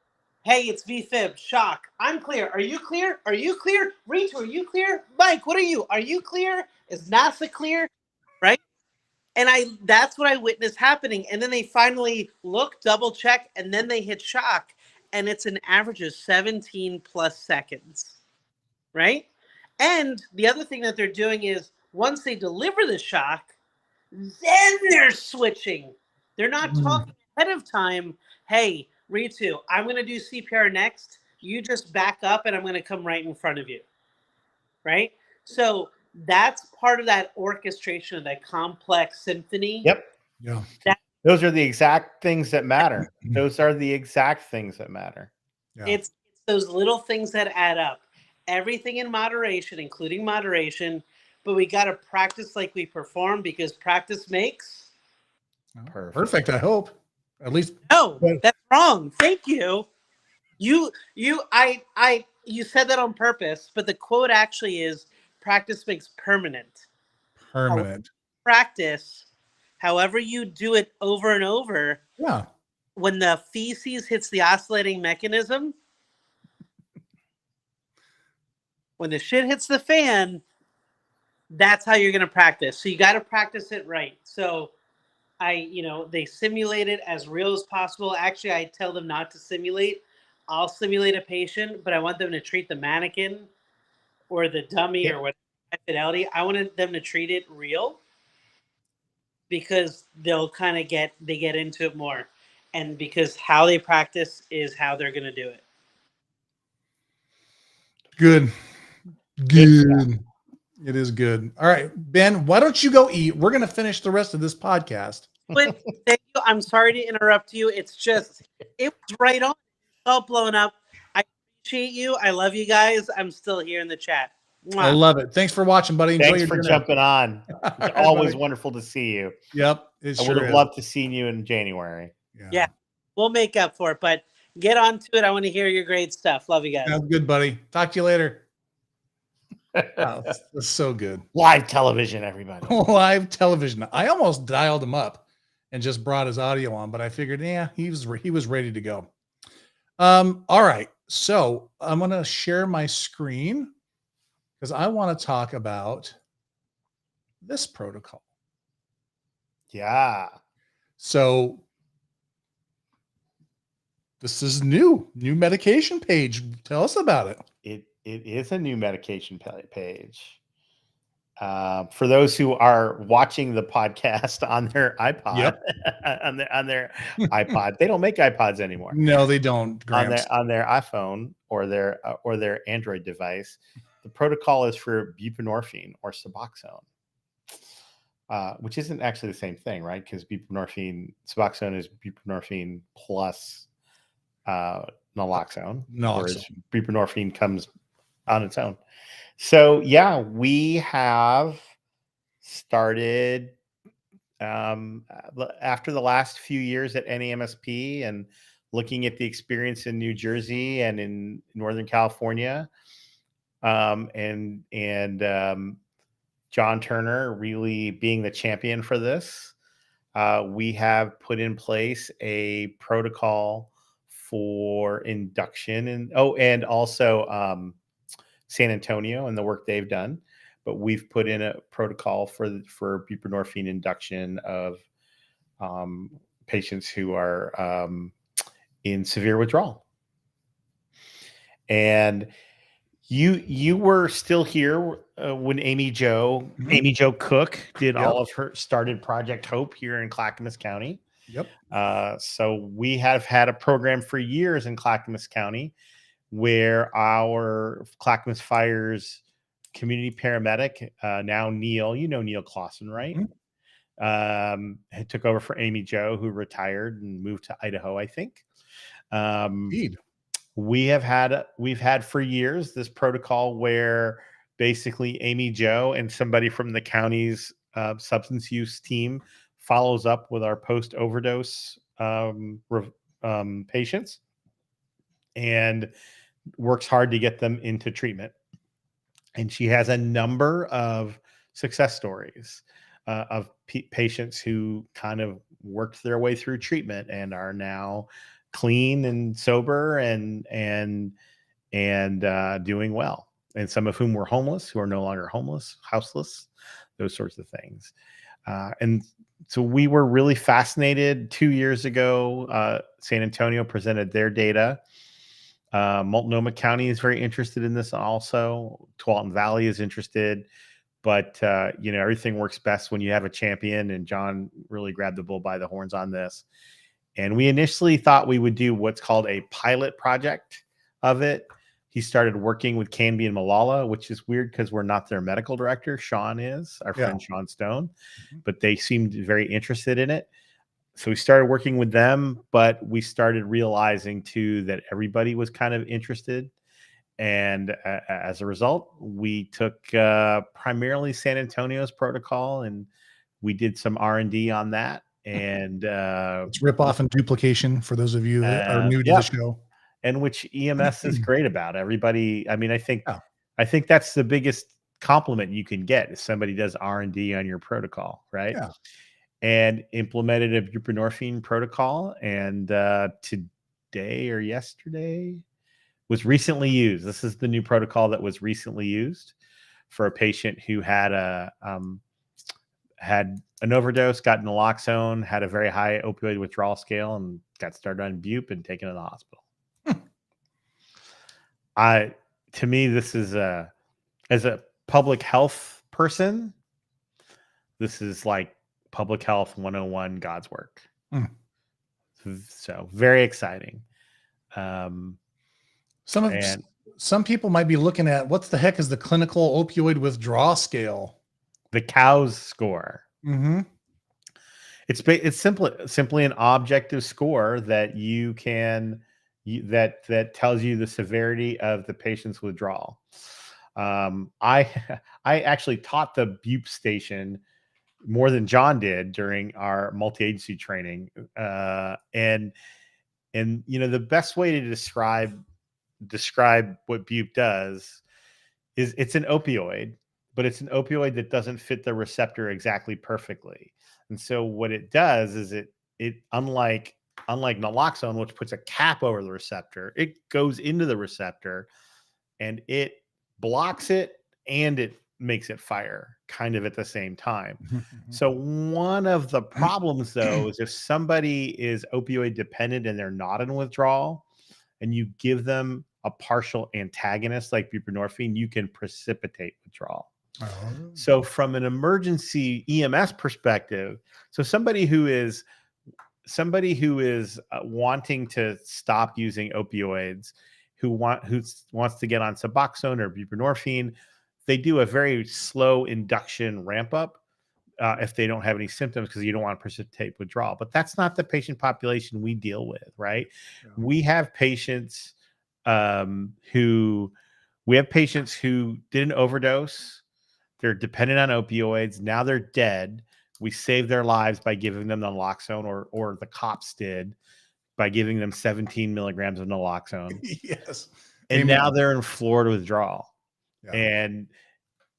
hey, it's VFib, shock. I'm clear. Are you clear? Are you clear? Ritu, are you clear? Mike, what are you? Are you clear? Is NASA clear? Right? And that's what I witnessed happening. And then they finally look, double check, and then they hit shock. And it's an average of 17 plus seconds. Right? And the other thing that they're doing is once they deliver the shock, then they're switching. They're not talking ahead of time. Hey, Ritu, I'm going to do CPR next. You just back up and I'm going to come right in front of you. Right? So that's part of that orchestration of that complex symphony. Yep. Yeah. Those are the exact things that matter. Those are the exact things that matter. Yeah. It's those little things that add up. Everything in moderation, including moderation, but we got to practice like we perform because practice makes. Perfect. I hope. At least. No, that's wrong. Thank you. You said that on purpose, but the quote actually is practice makes permanent. Permanent. Practice, however you do it over and over. Yeah. When the feces hits the oscillating mechanism, when the shit hits the fan, that's how you're going to practice. So you got to practice it right. So they simulate it as real as possible. Actually, I tell them not to simulate. I'll simulate a patient, but I want them to treat the mannequin or the dummy or whatever fidelity. I wanted them to treat it real because they'll kind of get into it more. And because how they practice is how they're going to do it. Good. Good. It is good. All right, Ben, why don't you go eat? We're going to finish the rest of this podcast. But thank you. I'm sorry to interrupt you. It's just, it was right on. It's all blown up. I appreciate you. I love you guys. I'm still here in the chat. Mwah. I love it. Thanks for watching, buddy. Enjoy Thanks your for dinner. jumping on. It's always wonderful to see you. Yep. I would have loved to seen you in January. Yeah. We'll make up for it, but get on to it. I want to hear your great stuff. Love you guys. Sounds good, buddy. Talk to you later. Wow, that's so good. Live television, everybody. Live television. I almost dialed him up and just brought his audio on, but I figured, he was ready to go. All right. So I'm going to share my screen because I want to talk about this protocol. Yeah. So this is new medication page. Tell us about it. It is a new medication page. For those who are watching the podcast on their iPod, on their iPod, they don't make iPods anymore. No, they don't. On their iPhone or their Android device, the protocol is for buprenorphine or Suboxone, which isn't actually the same thing, right? Because Suboxone is buprenorphine plus naloxone, whereas buprenorphine comes on its own. So yeah, we have started after the last few years at NAMSP and looking at the experience in New Jersey and in Northern California, and John Turner really being the champion for this, we have put in place a protocol for induction and also San Antonio and the work they've done. But we've put in a protocol for buprenorphine induction of patients who are in severe withdrawal. And you were still here when Amy Jo Cook did all of her started Project Hope here in Clackamas County. Yep. So we have had a program for years in Clackamas County where our Clackamas Fire's community paramedic, now Neil, Neil Clausen, right? Took over for Amy Jo, who retired and moved to Idaho, I think. Indeed. We've had for years this protocol where basically Amy Jo and somebody from the county's substance use team follows up with our post overdose patients and works hard to get them into treatment. And she has a number of success stories of patients who kind of worked their way through treatment and are now clean and sober and doing well. And some of whom were homeless, who are no longer homeless, houseless, those sorts of things. And so we were really fascinated 2 years ago. San Antonio presented their data. Multnomah County is very interested in this also. Tualatin Valley is interested, but everything works best when you have a champion, and John really grabbed the bull by the horns on this. And we initially thought we would do what's called a pilot project of it. He started working with Canby and Malala, which is weird because we're not their medical director. Sean is, our friend Sean Stone, but they seemed very interested in it. So we started working with them, but we started realizing too that everybody was kind of interested. And as a result, we took primarily San Antonio's protocol and we did some R&D on that. And it's rip off and duplication for those of you that are new to the show. And which EMS is great about. Everybody, I mean, I think that's the biggest compliment you can get if somebody does R&D on your protocol, right? Yeah. And implemented a buprenorphine protocol, and today or yesterday was recently used. This is the new protocol that was recently used for a patient who had had an overdose, got naloxone, had a very high opioid withdrawal scale, and got started on bupe and taken to the hospital. To me, this is as a public health person, this is like Public Health 101, God's work. So very exciting. Some people might be looking at what the heck is the clinical opioid withdrawal scale? The COWS score. It's simply an objective score that you can that tells you the severity of the patient's withdrawal. I actually taught the bupe station more than John did during our multi-agency training. And the best way to describe what bupe does is it's an opioid, but it's an opioid that doesn't fit the receptor exactly perfectly. And so what it does is it unlike naloxone, which puts a cap over the receptor, it goes into the receptor and it blocks it and it makes it fire kind of at the same time. So one of the problems though is if somebody is opioid dependent and they're not in withdrawal and you give them a partial antagonist like buprenorphine, you can precipitate withdrawal. So from an emergency EMS perspective, so somebody who is wanting to stop using opioids, who wants to get on Suboxone or buprenorphine, they do a very slow induction ramp up if they don't have any symptoms, because you don't want to precipitate withdrawal. But that's not the patient population we deal with, right? Yeah. We have patients who did an overdose. They're dependent on opioids. Now they're dead. We saved their lives by giving them naloxone, or the cops did by giving them 17 milligrams of naloxone. Yes. And Amen. now they're in Florida withdrawal. Yeah. And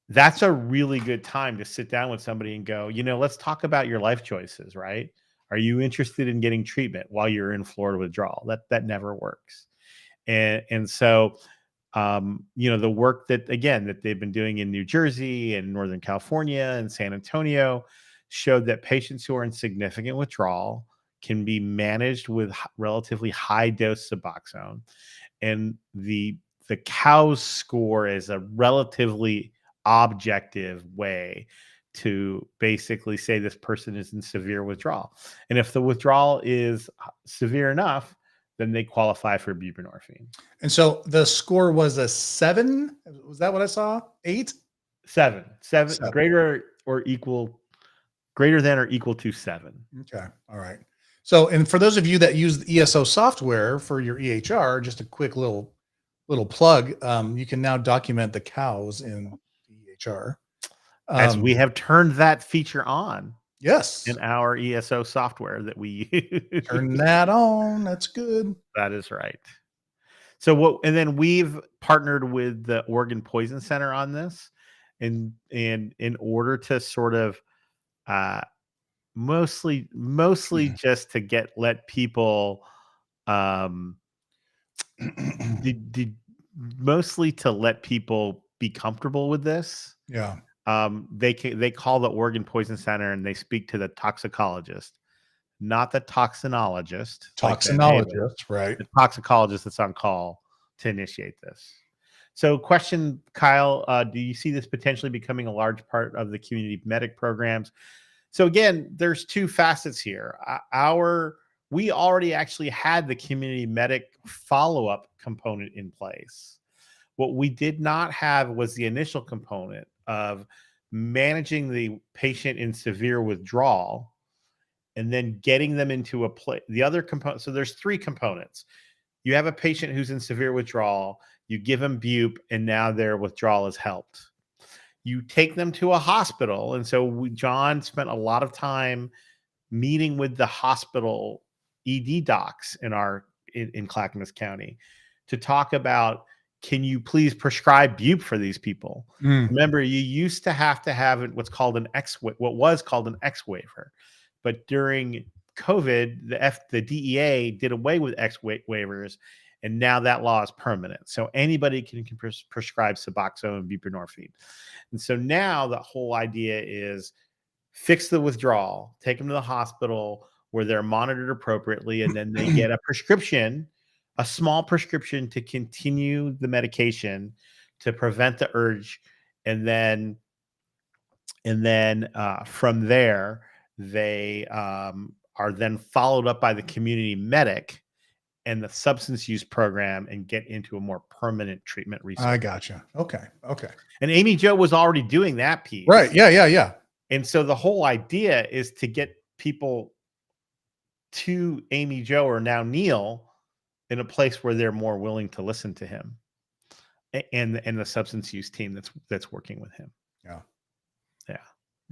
that's a really good time to sit down with somebody and go, let's talk about your life choices, right? Are you interested in getting treatment while you're in Florida withdrawal? That never works. And so, the work that they've been doing in New Jersey and Northern California and San Antonio showed that patients who are in significant withdrawal can be managed with relatively high dose Suboxone. And the COWS score is a relatively objective way to basically say this person is in severe withdrawal. And if the withdrawal is severe enough, then they qualify for buprenorphine. And so the score was a 7. Was that what I saw? 8? 7. Greater than or equal to 7. Okay. All right. So, and for those of you that use the ESO software for your EHR, just a quick little plug. You can now document the cows in the EHR. As we have turned that feature on. Yes. In our ESO software that we use. Turn that on. That's good. That is right. So and then we've partnered with the Oregon Poison Center on this, and in order to sort of mostly just to let people mostly to let people be comfortable with this. Yeah. They call the Oregon Poison Center and they speak to the toxicologist, not the toxinologist. Right. The toxicologist that's on call to initiate this. So question, Kyle, do you see this potentially becoming a large part of the community medic programs? So again, there's two facets here. We already actually had the community medic follow-up component in place. What we did not have was the initial component of managing the patient in severe withdrawal and then getting them into a place. The other component, so there's 3 components. You have a patient who's in severe withdrawal, you give them bupe, and now their withdrawal is helped. You take them to a hospital. And so John spent a lot of time meeting with the hospital ED docs in Clackamas County to talk about, can you please prescribe bupe for these people? Remember, you used to have what was called an X waiver, but during COVID, the DEA did away with X waivers, and now that law is permanent. So anybody can prescribe Suboxone and buprenorphine. And so now the whole idea is fix the withdrawal, take them to the hospital where they're monitored appropriately, and then they get a prescription, a small prescription to continue the medication to prevent the urge. And then from there, they are then followed up by the community medic and the substance use program and get into a more permanent treatment resource. I gotcha. Okay. And Amy Jo was already doing that piece. Right. Yeah. And so the whole idea is to get people to Amy Jo, or now Neil, in a place where they're more willing to listen to him and the substance use team that's working with him. Yeah.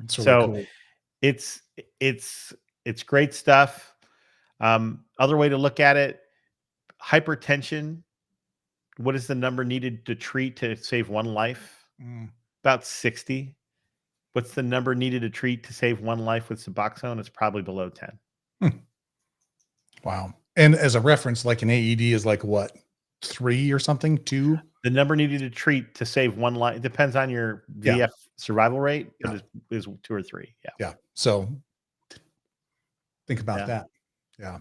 It's really so cool. It's great stuff. Other way to look at it, hypertension. What is the number needed to treat to save one life? About 60. What's the number needed to treat to save one life with Suboxone? It's probably below 10. Wow. And as a reference, like an AED is like what, 3 or something? 2? The number needed to treat to save one life, it depends on your VF survival rate, but it is 2 or 3. Yeah. So think about that. Yeah.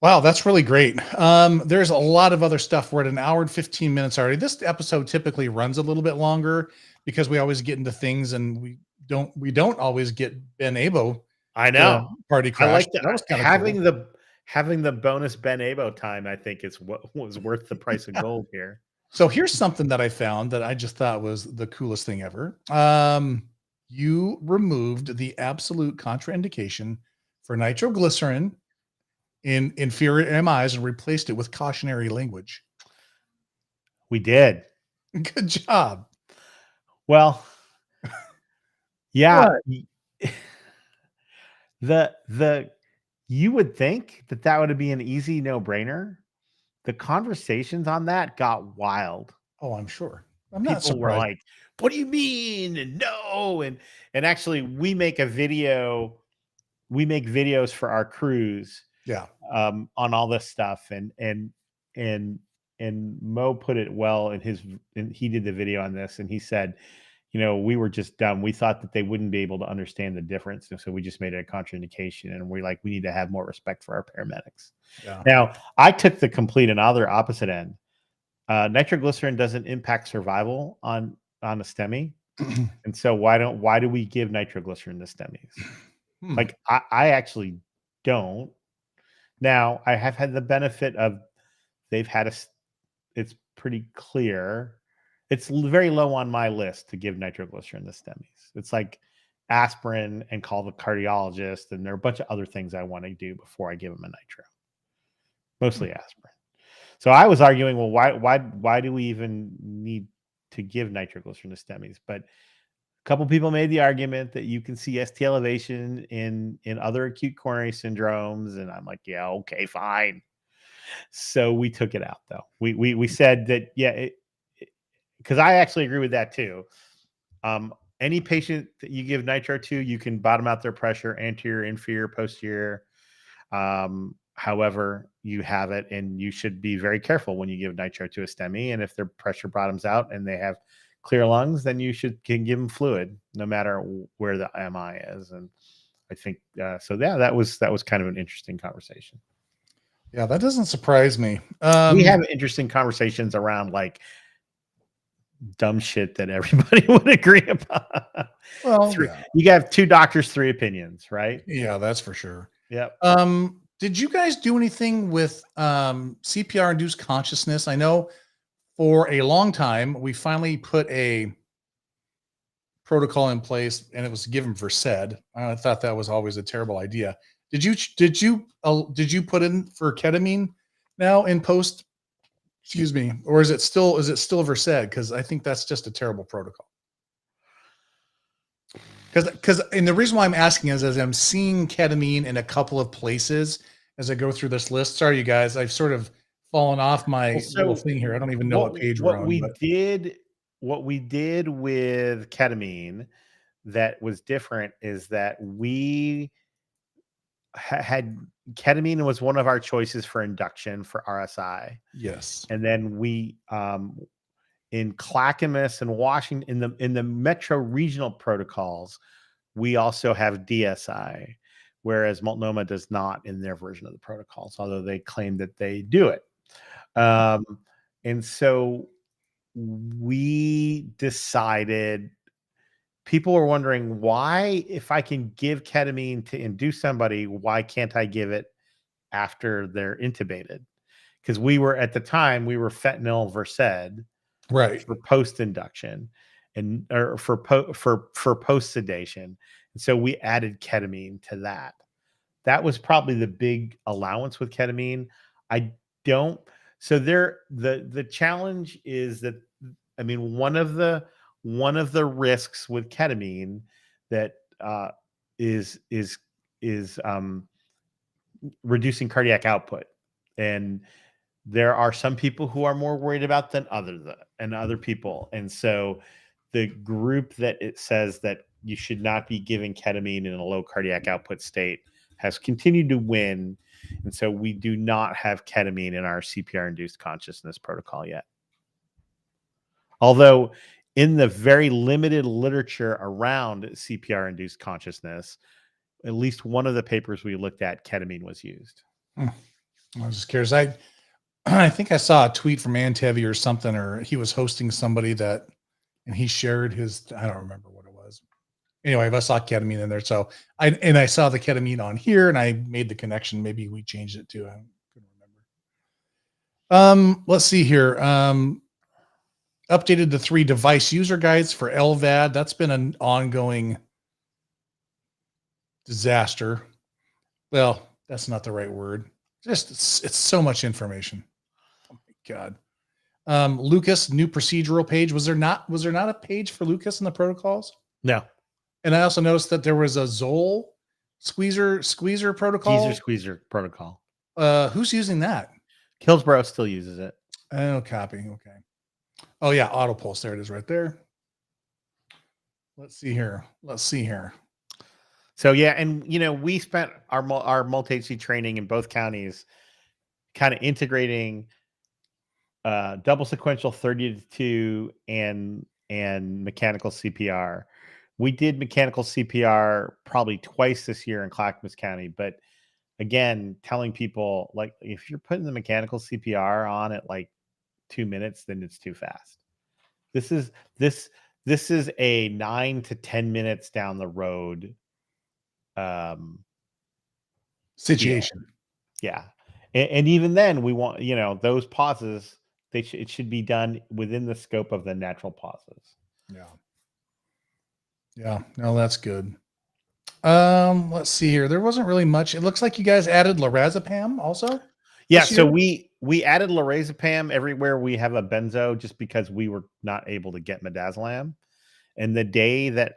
Wow, that's really great. There's a lot of other stuff. We're at an hour and 15 minutes already. This episode typically runs a little bit longer because we always get into things, and we don't always get Ben Abo. I know. Party crash. I like having cool. having the bonus Ben Abo time, I think, is what was worth the price of gold here. So here's something that I found that I just thought was the coolest thing ever. You removed the absolute contraindication for nitroglycerin in inferior MIs and replaced it with cautionary language. We did. Good job. Well, yeah. What? The you would think that would be an easy no-brainer. The conversations on that got wild. Oh, I'm sure. I'm not People were surprised. like, "What do you mean?" And no, and actually, we make videos for our crews, Yeah. on all this stuff, and Mo put it well and he did the video on this, and he said, we were just dumb. We thought that they wouldn't be able to understand the difference, and so we just made it a contraindication, and we need to have more respect for our paramedics. Yeah. Now, I took the complete and other opposite end. Nitroglycerin doesn't impact survival on a STEMI. And so why do we give nitroglycerin to STEMIs? Like I actually don't. Now I have had the benefit of they've had it's pretty clear. It's very low on my list to give nitroglycerin to STEMIs. It's like aspirin and call the cardiologist, and there are a bunch of other things I want to do before I give them a nitro. Mostly aspirin. So I was arguing, well, why do we even need to give nitroglycerin to STEMIs? But a couple people made the argument that you can see ST elevation in other acute coronary syndromes, and I'm like, yeah, okay, fine. So we took it out, though. We said that, yeah, because I actually agree with that too. Any patient that you give nitro to, you can bottom out their pressure, anterior, inferior, posterior. However you have it, and you should be very careful when you give nitro to a STEMI. And if their pressure bottoms out and they have clear lungs, then you can give them fluid, no matter where the MI is. And I think so. Yeah, that was kind of an interesting conversation. Yeah, that doesn't surprise me. We have interesting conversations around like dumb shit that everybody would agree upon. Well, you have two doctors, three opinions, right? Yeah, that's for sure. Yep. Did you guys do anything with CPR induced consciousness? I know for a long time we finally put a protocol in place, and it was given for SED. I thought that was always a terrible idea. Did you put in for ketamine now in post? Excuse me, or is it still Versed? Because I think that's just a terrible protocol. And the reason why I'm asking is as I'm seeing ketamine in a couple of places as I go through this list. Sorry, you guys, I've sort of fallen off my little thing here. I don't even know what page we're on. What we did with ketamine that was different is that we had ketamine was one of our choices for induction for RSI. Yes. And then we in Clackamas and Washington in the metro regional protocols, we also have DSI, whereas Multnomah does not in their version of the protocols, although they claim that they do it. And so we decided, people were wondering why, if I can give ketamine to induce somebody, why can't I give it after they're intubated? Because at the time we were fentanyl Versed, right, for post induction or for post sedation, and so we added ketamine to that. That was probably the big allowance with ketamine. So the challenge is that, I mean, one of the risks with ketamine that is reducing cardiac output, and there are some people who are more worried about than other people. And so the group that it says that you should not be giving ketamine in a low cardiac output state has continued to win. And so we do not have ketamine in our CPR induced consciousness protocol yet. Although in the very limited literature around CPR induced consciousness, at least one of the papers we looked at, ketamine was used. I was just curious. I think I saw a tweet from Antevi or something, or he was hosting somebody and he shared his, I don't remember what it was. Anyway, I saw ketamine in there. So I saw the ketamine on here and I made the connection. Maybe we changed it too. I couldn't remember. Let's see here. Updated the 3 device user guides for LVAD. That's been an ongoing disaster. Well, that's not the right word. Just it's so much information. Oh my God. Lucas, new procedural page. Was there not a page for Lucas in the protocols? No. And I also noticed that there was a Zoll squeezer protocol. Squeezer protocol. Who's using that? Hillsborough still uses it. Oh, copy. Okay. Oh yeah, auto pulse. There it is, right there. Let's see here. So yeah, and we spent our multi-agency training in both counties, kind of integrating double sequential 30-2 and mechanical CPR. We did mechanical CPR probably twice this year in Clackamas County, but again, telling people, like, if you're putting the mechanical CPR on at like 2 minutes, then it's too fast. This is a 9 to 10 minutes down the road situation. Yeah. And even then we want, those pauses, it should be done within the scope of the natural pauses. Yeah. No, that's good. Let's see here. There wasn't really much. It looks like you guys added lorazepam also. Yeah. So we added lorazepam everywhere we have a benzo, just because we were not able to get midazolam. And the day that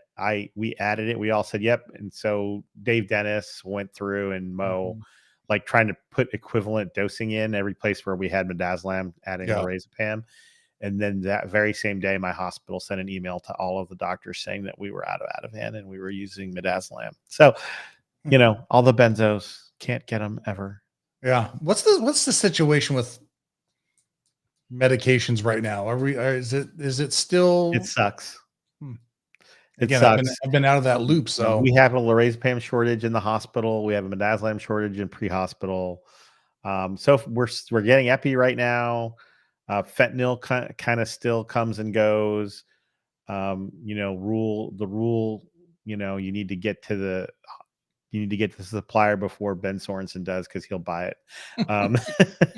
we added it, we all said, yep. And so Dave Dennis went through and Mo, like trying to put equivalent dosing in every place where we had midazolam, adding lorazepam. And then that very same day, my hospital sent an email to all of the doctors saying that we were out of Ativan and we were using midazolam. So, all the benzos, can't get them ever. Yeah. What's the situation with medications right now? Is it still? It sucks. Again, I've been out of that loop. So we have a lorazepam shortage in the hospital. We have a midazolam shortage in pre-hospital. So we're getting epi right now. Fentanyl kind of still comes and goes. The rule, you need to get to the supplier before Ben Sorensen does, because he'll buy it.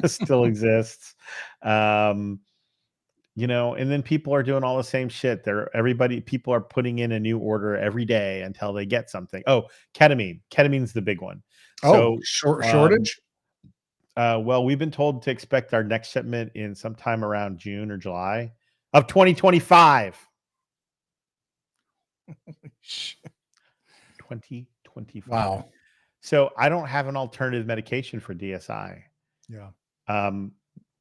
Still exists. And then people are doing all the same shit. People are putting in a new order every day until they get something. Oh, ketamine. Ketamine's the big one. Shortage. Well, we've been told to expect our next shipment in sometime around June or July of 2025. 2025. Wow. So I don't have an alternative medication for DSI. Yeah.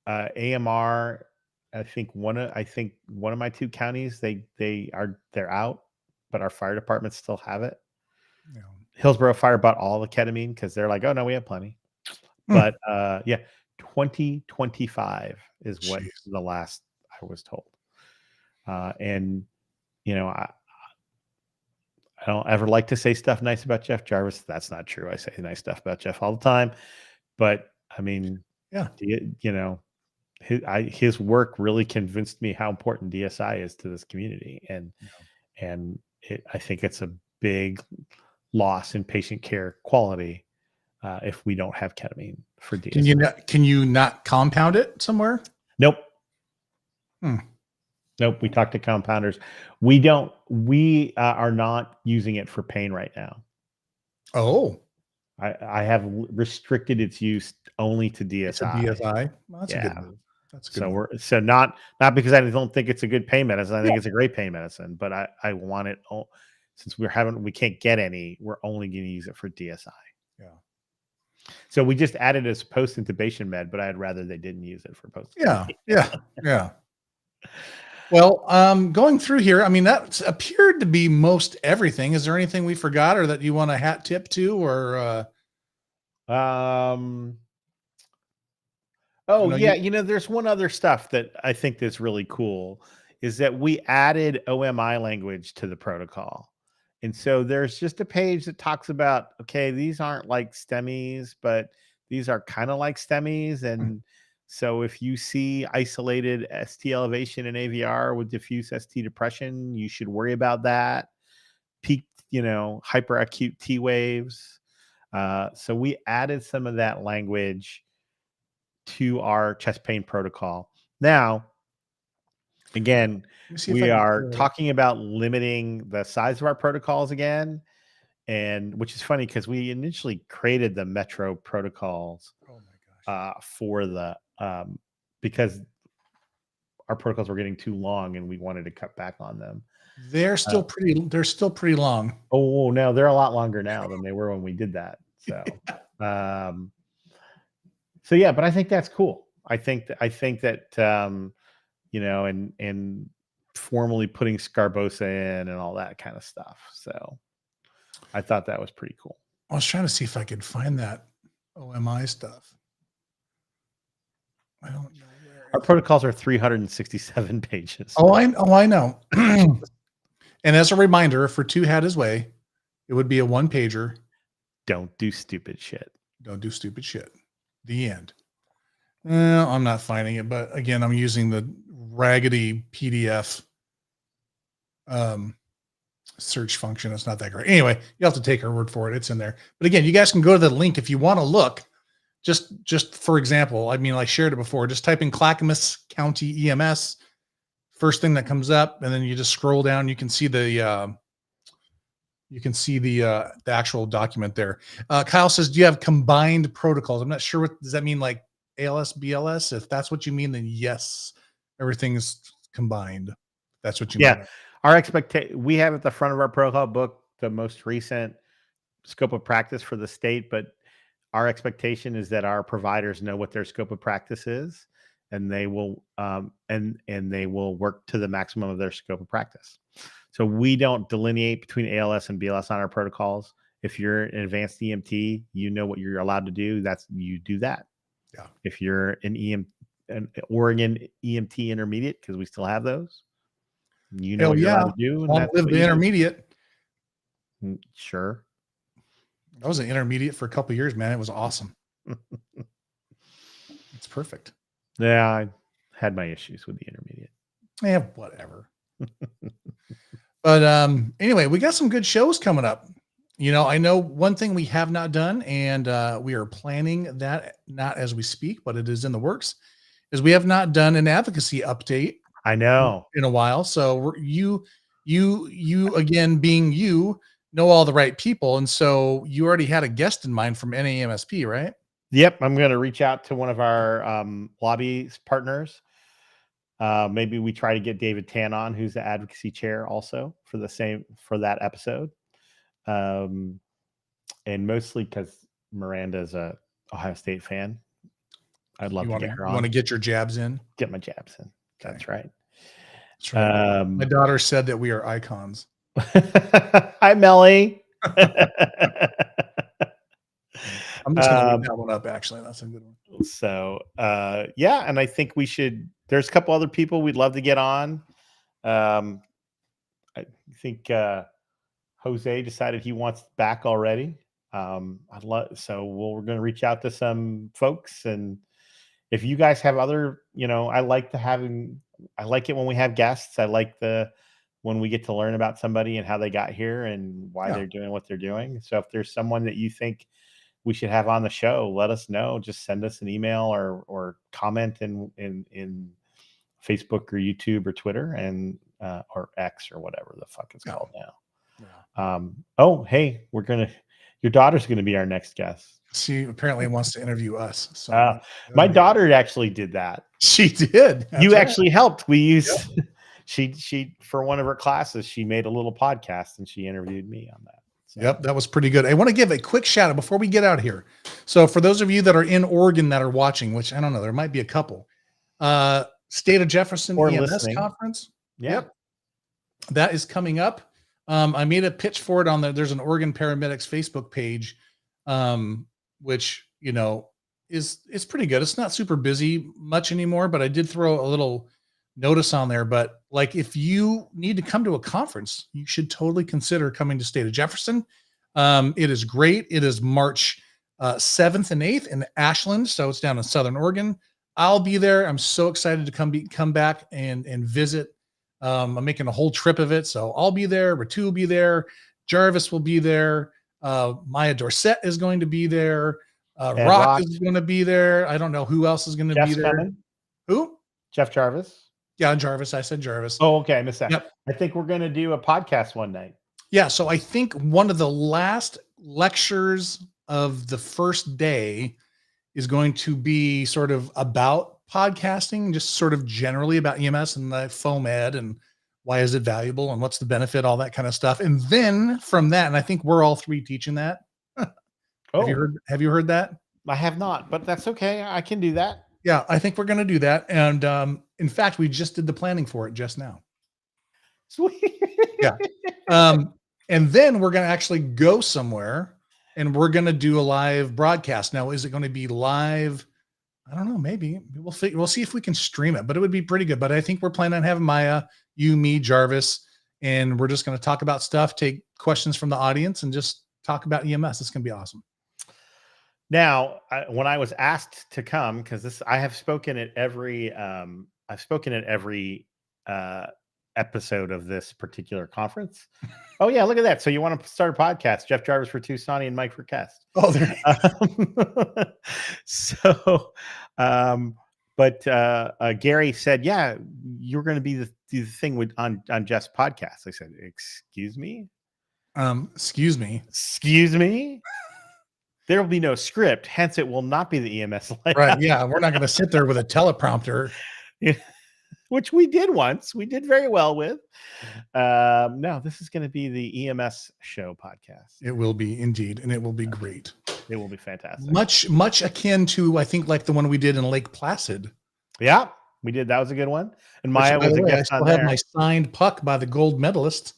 AMR. I think one of my 2 counties, they're out, but our fire departments still have it. Yeah. Hillsborough Fire bought all the ketamine because they're like, oh no, we have plenty. But 2025 is what the last I was told. And I don't ever like to say stuff nice about Jeff Jarvis. That's not true. I say nice stuff about Jeff all the time. But I mean, his work really convinced me how important DSI is to this community. And I think it's a big loss in patient care quality if we don't have ketamine for DSI. Can you not compound it somewhere? Nope. Nope. We talked to compounders. We are not using it for pain right now. Oh, I have restricted its use only to DSI. It's a DSI. Well, that's a good move. That's good. So not because I don't think it's a good pain medicine. I think it's a great pain medicine, but I want it, since we can't get any, we're only going to use it for DSI. Yeah. So we just added as post intubation med, but I'd rather they didn't use it for post. Yeah. Well, going through here, I mean, that appeared to be most everything. Is there anything we forgot or that you want a hat tip to, or? There's one other stuff that I think that's really cool, is that we added OMI language to the protocol. And so there's just a page that talks about, okay, these aren't like STEMIs, but these are kind of like STEMIs. And so if you see isolated ST elevation in AVR with diffuse ST depression, you should worry about that. Peak hyperacute T waves. So we added some of that language to our chest pain protocol. Now, again, we are talking about limiting the size of our protocols again, and which is funny because we initially created the Metro protocols for the because our protocols were getting too long and we wanted to cut back on them. They're still pretty long. Oh no, they're a lot longer now than they were when we did that. So so yeah, but I think that's cool. I think that and formally putting Scarbosa in and all that kind of stuff. So I thought that was pretty cool. I was trying to see if I could find that OMI stuff. I don't know where. Our protocols are 367 pages. Oh, I know. And as a reminder, if Ritu had his way, it would be a 1-pager. Don't do stupid shit. Don't do stupid shit. The end. Well, I'm not finding it, but again, I'm using the raggedy PDF search function. It's not that great. Anyway, you have to take our word for it. It's in there. But again, you guys can go to the link if you want to look. Just for example, I mean, I shared it before. Just type in Clackamas County EMS. First thing that comes up, and then you just scroll down. You can see the actual document there. Kyle says, "Do you have combined protocols?" I'm not sure. What does that mean? Like ALS, BLS? If that's what you mean, then yes, everything is combined. That's what you mean. Our expectation, we have at the front of our protocol book the most recent scope of practice for the state, but our expectation is that our providers know what their scope of practice is, and they will and they will work to the maximum of their scope of practice. So we don't delineate between ALS and BLS on our protocols. If you're an advanced EMT, you know what you're allowed to do. You do that. Yeah. If you're an Oregon EMT intermediate, because we still have those, you know what you're allowed to do. And that's the intermediate. Sure. I was an intermediate for a couple of years, man. It was awesome. It's perfect. Yeah, I had my issues with the intermediate. Yeah, whatever. But anyway, we got some good shows coming up. I know one thing we have not done, and we are planning that, not as we speak, but it is in the works, is we have not done an advocacy update. I know. In a while. So you again, being you, know all the right people. And so you already had a guest in mind from NAMSP, right? Yep. I'm going to reach out to one of our lobby partners. Maybe we try to get David Tan on, who's the advocacy chair also for that episode. And mostly because Miranda's a Ohio State fan. I'd love to get her on. You want to get your jabs in? Get my jabs in. Okay. That's right. That's right. My daughter said that we are icons. Hi, Melly. I'm just going to leave that one up, actually. That's a good one. So, yeah, and I think there's a couple other people we'd love to get on. I think Jose decided he wants back already. So we're going to reach out to some folks, and if you guys have other, I like it when we have guests. I like when we get to learn about somebody and how they got here and why they're doing what they're doing. So if there's someone that you think we should have on the show, let us know. Just send us an email or comment in Facebook or YouTube or Twitter and or X or whatever the fuck it's called now. Oh, hey, your daughter's gonna be our next guest. She apparently wants to interview us. So my daughter actually did that. She did. You actually helped. We used she for one of her classes, she made a little podcast and she interviewed me on that. So. Yep, that was pretty good. I want to give a quick shout out before we get out of here. So for those of you that are in Oregon that are watching, which I don't know, there might be a couple, State of Jefferson or EMS listening. Conference. Yeah. Yep. That is coming up. I made a pitch for it on there's an Oregon Paramedics Facebook page, which, is pretty good. It's not super busy much anymore, but I did throw a little notice on there. But like, if you need to come to a conference, you should totally consider coming to State of Jefferson. It is great. It is March 7th and 8th in Ashland. So it's down in Southern Oregon. I'll be there. I'm so excited to come back and visit. I'm making a whole trip of it. So I'll be there. Ritu will be there. Jarvis will be there. Maya Dorset is going to be there. Rock Rock. is going to be there. I don't know who else is going to be there. Coming. Who? Jeff Jarvis. Yeah, Jarvis. I said Jarvis. Oh, okay. I missed that. Yep. I think we're going to do a podcast one night. Yeah. So I think one of the last lectures of the first day is going to be sort of about podcasting, just sort of generally about EMS and the foam ed and why is it valuable and what's the benefit, all that kind of stuff. And then from that, and I think we're all three teaching that. Oh, Have you heard that? I have not, but that's okay. I can do that. Yeah, I think we're going to do that. And in fact, we just did the planning for it just now. Sweet. Yeah. And then we're going to actually go somewhere and we're going to do a live broadcast. Now, is it going to be live? I don't know. Maybe we'll see if we can stream it, but it would be pretty good. But I think we're planning on having Maya, you, me, Jarvis, and we're just going to talk about stuff, take questions from the audience, and just talk about EMS. It's going to be awesome. Now, when I was asked to come, because I have spoken at every episode of this particular conference. Oh yeah, look at that. So you want to start a podcast? Jeff Jarvis for Tucsonte and Mike for Kest. Oh, there. But Gary said, "Yeah, you're going to be the thing on Jeff's podcast." I said, "Excuse me." Excuse me. Excuse me. There will be no script, hence it will not be the EMS layout. Right. Yeah. We're not going to sit there with a teleprompter. Yeah. Which we did once. We did very well with. No, this is going to be the EMS show podcast. It will be indeed. And it will be great. It will be fantastic. Much akin to, I think, like the one we did in Lake Placid. Yeah, we did. That was a good one. And Maya was a guest on there. I still have there. my signed puck by the gold medalist.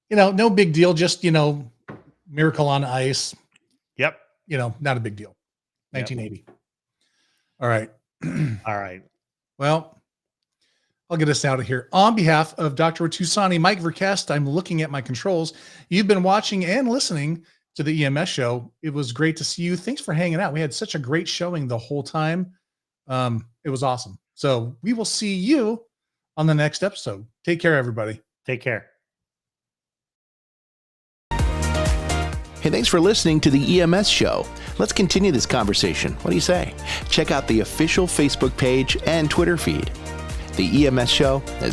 No big deal. Just, Miracle on Ice. Yep. Not a big deal. 1980. Yep. All right. All right. Well, I'll get us out of here. On behalf of Dr. Tucsonte, Mike Verkest, I'm looking at my controls. You've been watching and listening to the EMS show. It was great to see you. Thanks for hanging out. We had such a great showing the whole time. It was awesome. So we will see you on the next episode. Take care, everybody. Take care. Hey, thanks for listening to the EMS show. Let's continue this conversation. What do you say? Check out the official Facebook page and Twitter feed. The EMS show is